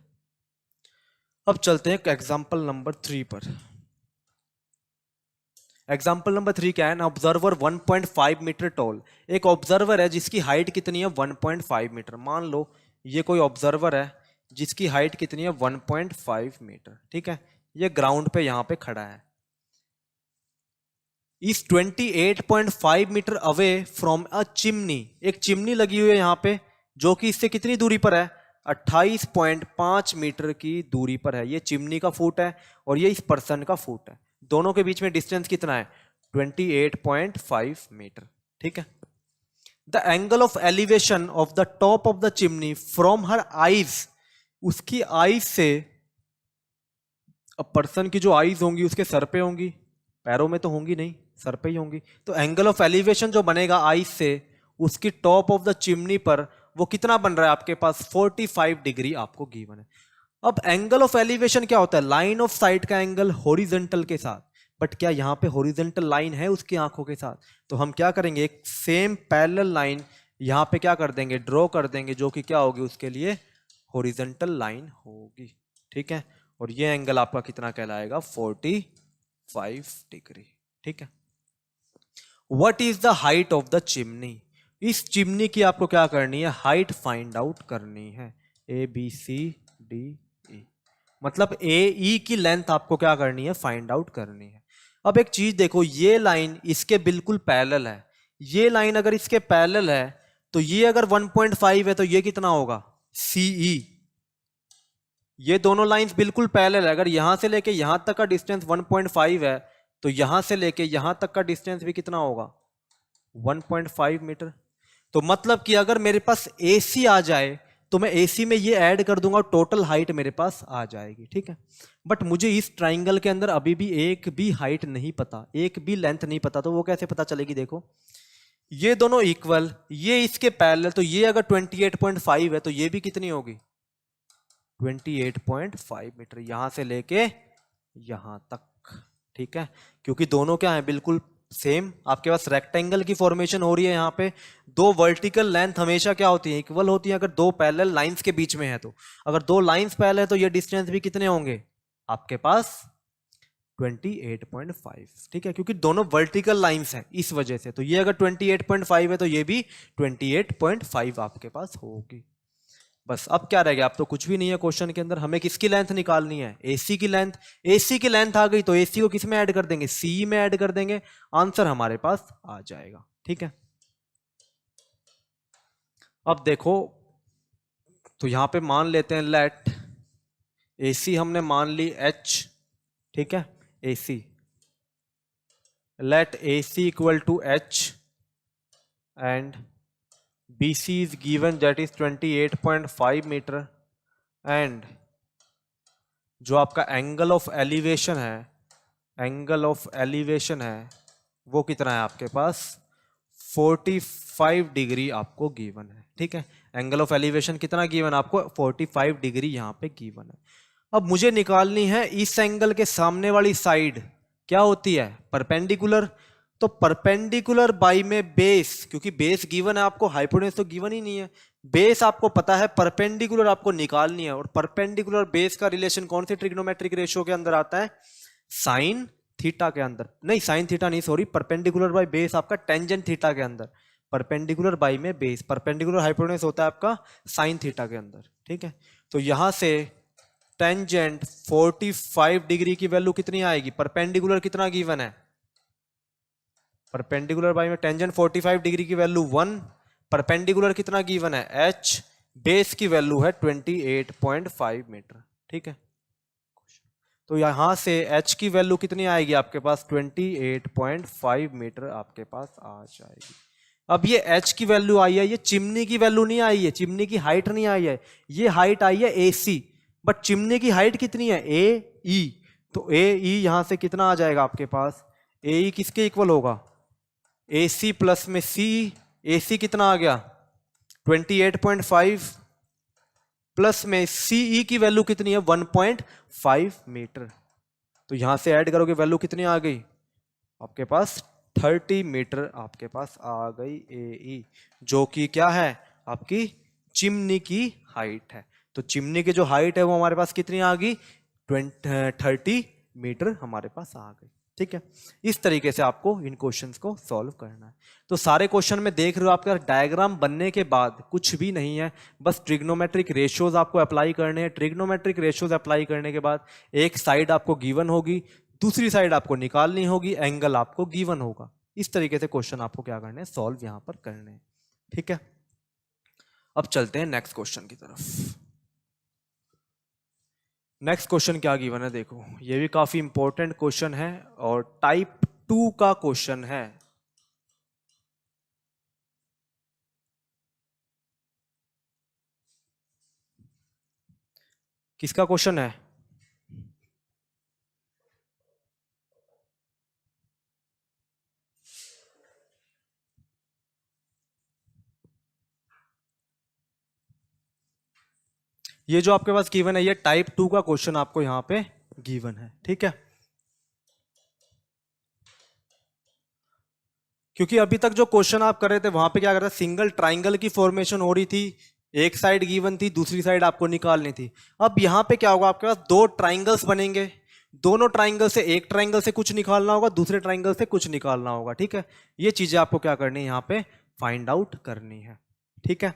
अब चलते हैं एग्जाम्पल नंबर 3 पर। एग्जाम्पल नंबर 3 क्या है, एन ऑब्जर्वर 1.5 मीटर टॉल, एक ऑब्जर्वर है जिसकी हाइट कितनी है 1.5 मीटर। मान लो ये कोई ऑब्जर्वर है जिसकी हाइट कितनी है 1.5 मीटर। ठीक है, ये ग्राउंड पे यहाँ पे खड़ा है, इस 28.5 metre away from a chimney, एक चिमनी लगी हुई है यहाँ पे जो कि इससे कितनी दूरी पर है 28.5 मीटर की दूरी पर है। ये चिमनी का फुट है और ये इस पर्सन का फुट है, दोनों के बीच में डिस्टेंस कितना है 28.5 मीटर। ठीक है, the angle of elevation of the top of the chimney from her eyes, उसकी आईज से, अब पर्सन की जो आईज होंगी उसके सर पे होंगी, पैरों में तो होंगी नहीं, सर पे ही होंगी, तो एंगल ऑफ एलिवेशन जो बनेगा आईज से उसकी टॉप ऑफ द चिमनी पर वो कितना बन रहा है आपके पास 45 डिग्री आपको गिवन है। अब एंगल ऑफ एलिवेशन क्या होता है, लाइन ऑफ साइट का एंगल हॉरिजॉन्टल के साथ, बट क्या यहाँ पे हॉरिजॉन्टल लाइन है उसकी आंखों के साथ, तो हम क्या करेंगे एक सेम पैरेलल लाइन यहाँ पे क्या कर देंगे ड्रॉ कर देंगे, जो कि क्या होगी उसके लिए हॉरिजॉन्टल लाइन होगी। ठीक है, और ये एंगल आपका कितना कहलाएगा 45 डिग्री। ठीक है, what is the height of the chimney, इस चिमनी की आपको क्या करनी है हाइट फाइंड आउट करनी है, ABCD E, मतलब AE की लेंथ आपको क्या करनी है फाइंड आउट करनी है। अब एक चीज देखो, ये लाइन इसके बिल्कुल पैरेलल है, ये लाइन अगर इसके पैरेलल है तो ये अगर 1.5 है तो ये कितना होगा CE, ये दोनों लाइंस बिल्कुल पैरेलल है, अगर यहां से लेके यहां तक का डिस्टेंस 1.5 है तो यहां से लेके यहां तक का डिस्टेंस भी कितना होगा 1.5 मीटर। तो मतलब कि अगर मेरे पास AC आ जाए तो मैं AC में ये ऐड कर दूंगा, टोटल हाइट मेरे पास आ जाएगी, ठीक है। बट मुझे इस ट्राइंगल के अंदर अभी भी एक भी हाइट नहीं पता, एक भी लेंथ नहीं पता, तो वो कैसे पता चलेगी? देखो ये दोनों इक्वल, ये इसके पैरेलल, तो ये अगर 28.5 है तो ये भी कितनी होगी? 28.5 मीटर, यहां से लेके यहां तक, ठीक है। क्योंकि दोनों क्या है, बिल्कुल सेम। आपके पास रेक्टेंगल की फॉर्मेशन हो रही है यहाँ पे। दो वर्टिकल लेंथ हमेशा क्या होती है? इक्वल होती है, अगर दो पैरेलल लाइंस के बीच में है तो। अगर दो लाइंस पैरेलल है तो ये डिस्टेंस भी कितने होंगे आपके पास? 28.5, ठीक है, क्योंकि दोनों वर्टिकल लाइंस हैं इस वजह से। तो ये अगर 28.5 है तो ये भी 28.5 आपके पास होगी। बस अब क्या रह गया? अब तो कुछ भी नहीं है क्वेश्चन के अंदर, हमें किसकी लेंथ निकालनी है? AC की लेंथ। AC की लेंथ आ गई तो AC को किस में ऐड कर देंगे? CE में ऐड कर देंगे, आंसर हमारे पास आ जाएगा, ठीक है। अब देखो, तो यहां पे मान लेते हैं लेट AC हमने मान ली H, ठीक है, AC, let AC equal to H and BC is given, that is 28.5 metre, and जो आपका एंगल ऑफ एलिवेशन है, एंगल ऑफ एलिवेशन है वो कितना है आपके पास? 45 डिग्री आपको गिवन है, ठीक है। एंगल ऑफ एलिवेशन कितना गिवन आपको? 45 डिग्री यहाँ पे गिवन है। अब मुझे निकालनी है इस एंगल के सामने वाली साइड, क्या होती है? परपेंडिकुलर। तो परपेंडिकुलर बाई में बेस, क्योंकि बेस गिवन है आपको, हाइपोटेन्यूज तो गिवन ही नहीं है। बेस आपको पता है, परपेंडिकुलर आपको निकालनी है। और परपेंडिकुलर बेस का रिलेशन कौन से ट्रिग्नोमेट्रिक रेशियो के अंदर आता है? साइन थीटा के अंदर। नहीं, साइन थीटा नहीं, सॉरी, परपेंडिकुलर बाई बेस आपका टेंजेंट थीटा के अंदर। परपेंडिकुलर बाई में बेस, परपेंडिकुलर हाइपोटेन्यूज होता है आपका साइन थीटा के अंदर, ठीक है। तो यहां से टेंजेंट 45 डिग्री की वैल्यू कितनी आएगी? परपेंडिकुलर कितना गिवन है? परपेंडिकुलर बाई में टेंजेंट 45 डिग्री की वैल्यू 1, परपेंडिकुलर कितना गिवन है? H, बेस की वैल्यू है 28.5 मीटर, ठीक है। तो यहां से H की वैल्यू कितनी आएगी आपके पास? 28.5 मीटर आपके पास आ जाएगी। अब ये H की वैल्यू आई है, ये चिमनी की वैल्यू नहीं आई है, चिमनी की हाइट नहीं आई है, ये हाइट आई है AC, बट चिमनी की हाइट कितनी है? AE। तो AE यहां से कितना आ जाएगा आपके पास? AE किसके इक्वल होगा? AC प्लस में CE। AC कितना आ गया? 28.5 प्लस में CE की वैल्यू कितनी है? 1.5 मीटर। तो यहां से ऐड करोगे, वैल्यू कितनी आ गई आपके पास? 30 मीटर आपके पास आ गई AE, जो कि क्या है? आपकी चिमनी की हाइट है। तो चिमनी की जो हाइट है वो हमारे पास कितनी आ गई? 30 मीटर हमारे पास आ गई, ठीक है। इस तरीके से आपको इन क्वेश्चंस को सॉल्व करना है। तो सारे क्वेश्चन में देख रहे हो आपका डायग्राम बनने के बाद कुछ भी नहीं है, बस ट्रिग्नोमेट्रिक रेशियोज आपको अप्लाई करने हैं। ट्रिग्नोमेट्रिक रेशियोज अप्लाई करने के बाद एक साइड आपको गिवन होगी, दूसरी साइड आपको निकालनी होगी, एंगल आपको गिवन होगा। इस तरीके से क्वेश्चन आपको क्या करने हैं? सॉल्व यहां पर करने हैं, ठीक है। अब चलते हैं नेक्स्ट क्वेश्चन की तरफ। नेक्स्ट क्वेश्चन क्या गिवन है देखो, ये भी काफी इंपॉर्टेंट क्वेश्चन है और टाइप 2 का क्वेश्चन है। किसका क्वेश्चन है? ये जो आपके पास गिवन है, ये टाइप 2 का क्वेश्चन आपको यहां पे गिवन है, ठीक है। क्योंकि अभी तक जो क्वेश्चन आप कर रहे थे वहां पे क्या कर रहे थे? सिंगल ट्राइंगल की फॉर्मेशन हो रही थी, एक साइड गिवन थी, दूसरी साइड आपको निकालनी थी। अब यहां पे क्या होगा? आपके पास दो ट्राइंगल्स बनेंगे, दोनों ट्राइंगल से, एक ट्राइंगल से कुछ निकालना होगा, दूसरे ट्राइंगल से कुछ निकालना होगा, ठीक है। ये चीजें आपको क्या करनी है? यहां पे फाइंड आउट करनी है, ठीक है।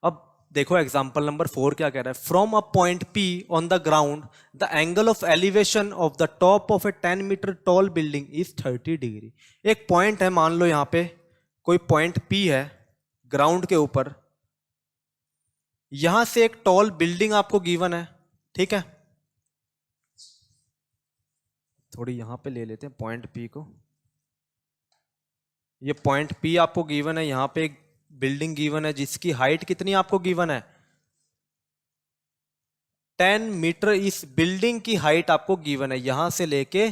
अब देखो एग्जांपल नंबर 4 क्या कह रहा है? From a point P on the ground the angle of elevation of the top of a 10 metre tall building is 30 degree. एक पॉइंट है, मान लो यहां पे कोई पॉइंट P है ग्राउंड के ऊपर, यहां से एक टॉल बिल्डिंग आपको गिवन है, ठीक है। थोड़ी यहां पे ले लेते हैं पॉइंट P को। ये पॉइंट P आपको गिवन है, यहाँ पे एक बिल्डिंग गिवन है जिसकी हाइट कितनी आपको गिवन है 10 मीटर। इस बिल्डिंग की हाइट आपको गिवन है, यहां से लेके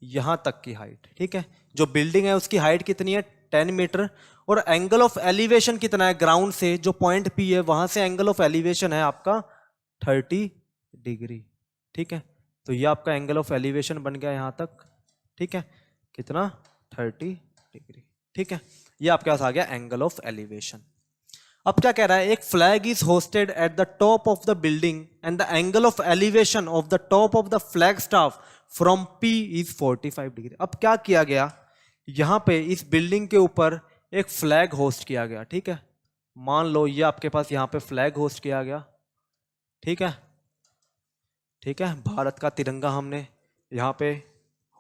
यहां तक की हाइट, ठीक है। जो बिल्डिंग है उसकी हाइट कितनी है 10 मीटर, और एंगल ऑफ एलिवेशन कितना है ग्राउंड से, जो पॉइंट P है वहां से एंगल ऑफ एलिवेशन है आपका 30 डिग्री, ठीक है। तो ये आपका एंगल ऑफ एलिवेशन बन गया यहां तक, ठीक है, कितना 30 डिग्री, ठीक है। ये आपके पास आ गया एंगल ऑफ एलिवेशन। अब क्या कह रहा है, एक flag is hosted at the top of the building and the angle of elevation of the top of the flag staff from P is 45 degree. अब क्या किया गया, यहां पे इस बिल्डिंग के ऊपर एक फ्लैग होस्ट किया गया, ठीक है। मान लो ये आपके पास यहां पे फ्लैग होस्ट किया गया, ठीक है, ठीक है, भारत का तिरंगा हमने यहां पे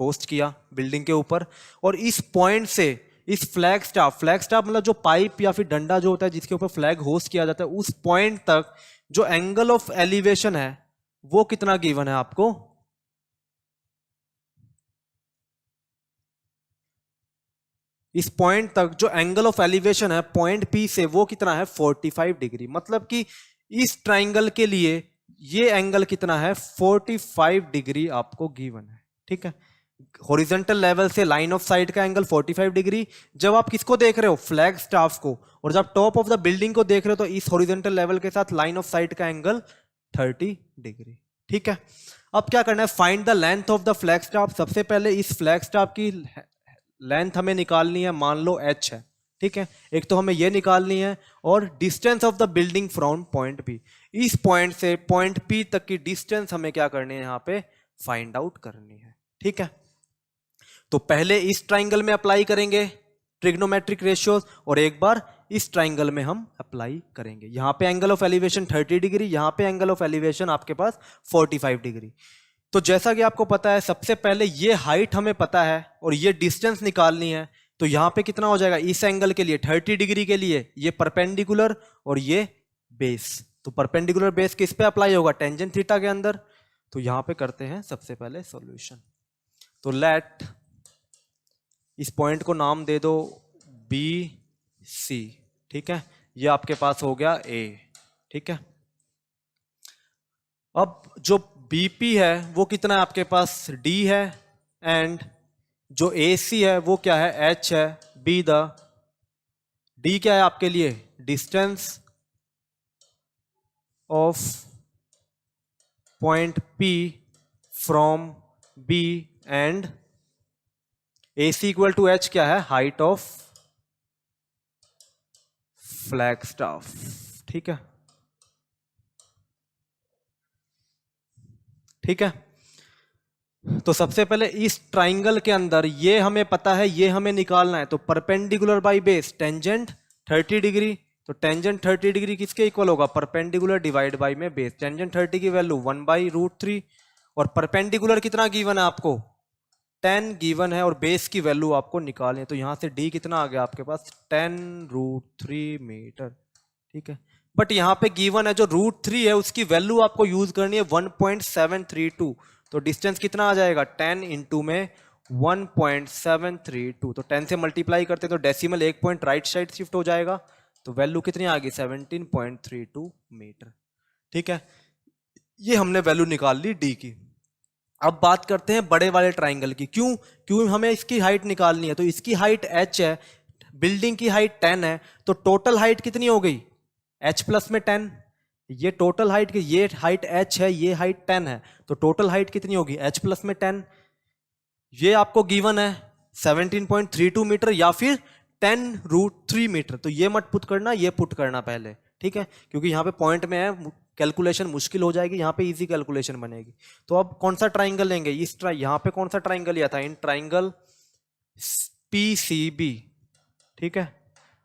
होस्ट किया बिल्डिंग के ऊपर, और इस पॉइंट से इस फ्लैग स्टाफ मतलब जो पाइप या फिर डंडा जो होता है जिसके ऊपर फ्लैग होस्ट किया जाता है, उस पॉइंट तक जो एंगल ऑफ एलिवेशन है वो कितना गिवन है आपको, इस पॉइंट तक जो एंगल ऑफ एलिवेशन है पॉइंट P से वो कितना है 45 डिग्री। मतलब कि इस ट्राइंगल के लिए ये एंगल कितना है 45 डिग्री आपको गिवन है, ठीक है। हॉरिजॉन्टल लेवल से लाइन ऑफ साइट का एंगल 45 डिग्री, जब आप किसको देख रहे हो फ्लैग स्टाफ को, और जब टॉप ऑफ द बिल्डिंग को देख रहे हो तो इस हॉरिजॉन्टल लेवल के साथ लाइन ऑफ साइट का एंगल 30 डिग्री, ठीक है। अब क्या करना है, find the length of the flag staff. सबसे पहले इस फ्लैग स्टाफ की लेंथ हमें निकालनी है, मान लो h है, ठीक है। एक तो हमें ये निकालनी है, और distance of the building from point P, इस पॉइंट से पॉइंट P तक की डिस्टेंस हमें क्या करनी है यहां पे फाइंड आउट करनी है, ठीक है। तो पहले इस ट्राइंगल में अप्लाई करेंगे ट्रिग्नोमेट्रिक रेशियोज, और एक बार इस ट्राइंगल में हम अप्लाई करेंगे। यहां पे एंगल ऑफ एलिवेशन 30 डिग्री, यहां पे एंगल ऑफ एलिवेशन आपके पास 45 डिग्री। तो जैसा कि आपको पता है, सबसे पहले ये हाइट हमें पता है और ये डिस्टेंस निकालनी है। तो यहां पे कितना हो जाएगा, इस एंगल के लिए 30 डिग्री के लिए ये परपेंडिकुलर और ये बेस। तो परपेंडिकुलर बेस किस पे अप्लाई होगा, टेंजेंट थीटा के अंदर। तो यहां पे करते हैं सबसे पहले सॉल्यूशन। तो लेट इस पॉइंट को नाम दे दो BC, ठीक है। ये आपके पास हो गया A, ठीक है। अब जो BP है वो कितना है आपके पास D है, एंड जो AC है वो क्या है H है। B द D क्या है आपके लिए, distance of point P from B, and AC equal to H क्या है, हाइट ऑफ फ्लैग स्टाफ, ठीक है, ठीक है। तो सबसे पहले इस ट्राइंगल के अंदर ये हमें पता है, ये हमें निकालना है। तो perpendicular by base tangent 30 degree, तो टेंजेंट 30 डिग्री किसके इक्वल होगा, परपेंडिकुलर डिवाइड बाय में बेस। टेंजेंट 30 की वैल्यू 1/√3, और परपेंडिकुलर कितना गिवन है आपको 10 गिवन है, और बेस की वैल्यू आपको निकालनी है। तो यहां से D कितना आ गया आपके पास 10√3 मीटर, ठीक है। बट यहां पे गिवन है जो √3 है उसकी वैल्यू आपको यूज करनी है 1.732। तो डिस्टेंस कितना आ जाएगा 10 इंटू में 1.732, तो 10 से मल्टीप्लाई करते तो डेसिमल एक पॉइंट राइट साइड शिफ्ट हो जाएगा। तो वैल्यू कितनी आ गई 17.32 मीटर, ठीक है। ये हमने वैल्यू निकाल ली D की। अब बात करते हैं बड़े वाले ट्राइंगल की। क्यों हमें इसकी हाइट निकालनी है, तो इसकी हाइट h है, बिल्डिंग की हाइट 10 है, तो टोटल हाइट कितनी हो गई h प्लस में 10। ये टोटल हाइट की, ये हाइट h है, ये हाइट 10 है, तो टोटल हाइट कितनी होगी h प्लस में 10। ये आपको गिवन है 17.32 मीटर या फिर 10√3 मीटर। तो ये मत पुट करना, ये पुट करना पहले, ठीक है, क्योंकि यहाँ पे पॉइंट में है, कैलकुलेशन मुश्किल हो जाएगी, यहाँ पे इजी कैलकुलेशन बनेगी। तो अब कौन सा ट्राइंगल लेंगे, यहाँ पे कौन सा ट्राइंगल लिया था, इन ट्राइंगल PCB, ठीक है।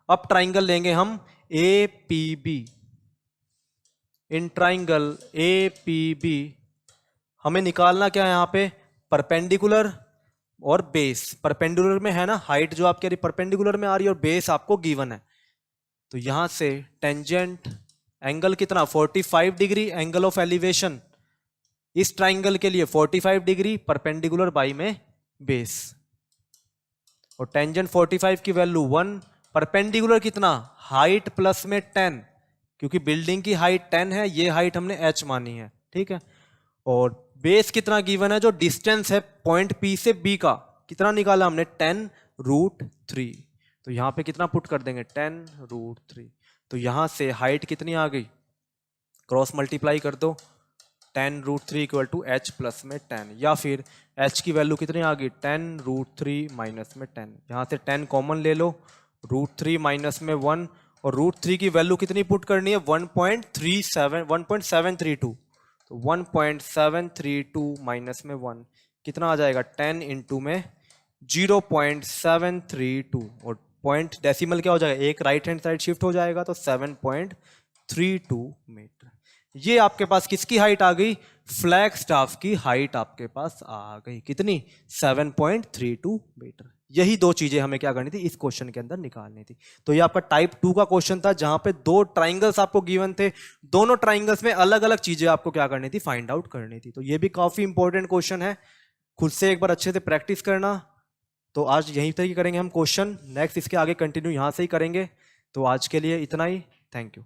अब ट्राइंगल लेंगे हम APB। इन ट्राइंगल APB हमें निकालना क्या है, यहाँ पे परपेंडिकुलर और बेस। परपेंडिकुलर में है ना हाइट जो आपके परपेंडिकुलर में आ रही है, और बेस आपको गिवन है। तो यहां से टेंजेंट एंगल कितना 45 डिग्री, एंगल ऑफ एलिवेशन इस ट्राइंगल के लिए 45 डिग्री, परपेंडिकुलर बाई में बेस। और टेंजेंट 45 की वैल्यू 1, परपेंडिकुलर कितना, हाइट प्लस में 10, क्योंकि बिल्डिंग की हाइट 10 है, ये हाइट हमने h मानी है, ठीक है। और बेस कितना गिवन है, जो डिस्टेंस है पॉइंट P से B का, कितना निकाला हमने, 10√3। तो यहाँ पे कितना पुट कर देंगे, 10√3। तो यहाँ से हाइट कितनी आ गई, क्रॉस मल्टीप्लाई कर दो, 10√3 इक्वल टू h प्लस में 10, या फिर h की वैल्यू कितनी आ गई, 10√3 माइनस में 10, यहाँ से 10 कॉमन ले लो, √3 माइनस में 1, और √3 की वैल्यू कितनी पुट करनी है, 1.732। तो 1.732 माइनस में 1 कितना आ जाएगा, 10 इंटू में 0.732, और पॉइंट डेसिमल क्या हो जाएगा, एक राइट हैंड साइड शिफ्ट हो जाएगा, तो 7.32 मीटर। ये आपके पास किसकी हाइट आ गई, फ्लैग स्टाफ की हाइट आपके पास आ गई, कितनी, 7.32 मीटर। यही दो चीजें हमें क्या करनी थी, इस क्वेश्चन के अंदर निकालनी थी। तो ये आपका टाइप 2 का क्वेश्चन था, जहां पे दो ट्राइंगल्स आपको गिवन थे, दोनों ट्राइंगल्स में अलग अलग चीजें आपको क्या करनी थी, फाइंड आउट करनी थी। तो ये भी काफी इंपॉर्टेंट क्वेश्चन है, खुद से एक बार अच्छे से प्रैक्टिस करना। तो आज यहीं तक ही करेंगे हम क्वेश्चन, नेक्स्ट इसके आगे कंटिन्यू यहां से ही करेंगे। तो आज के लिए इतना ही, थैंक यू।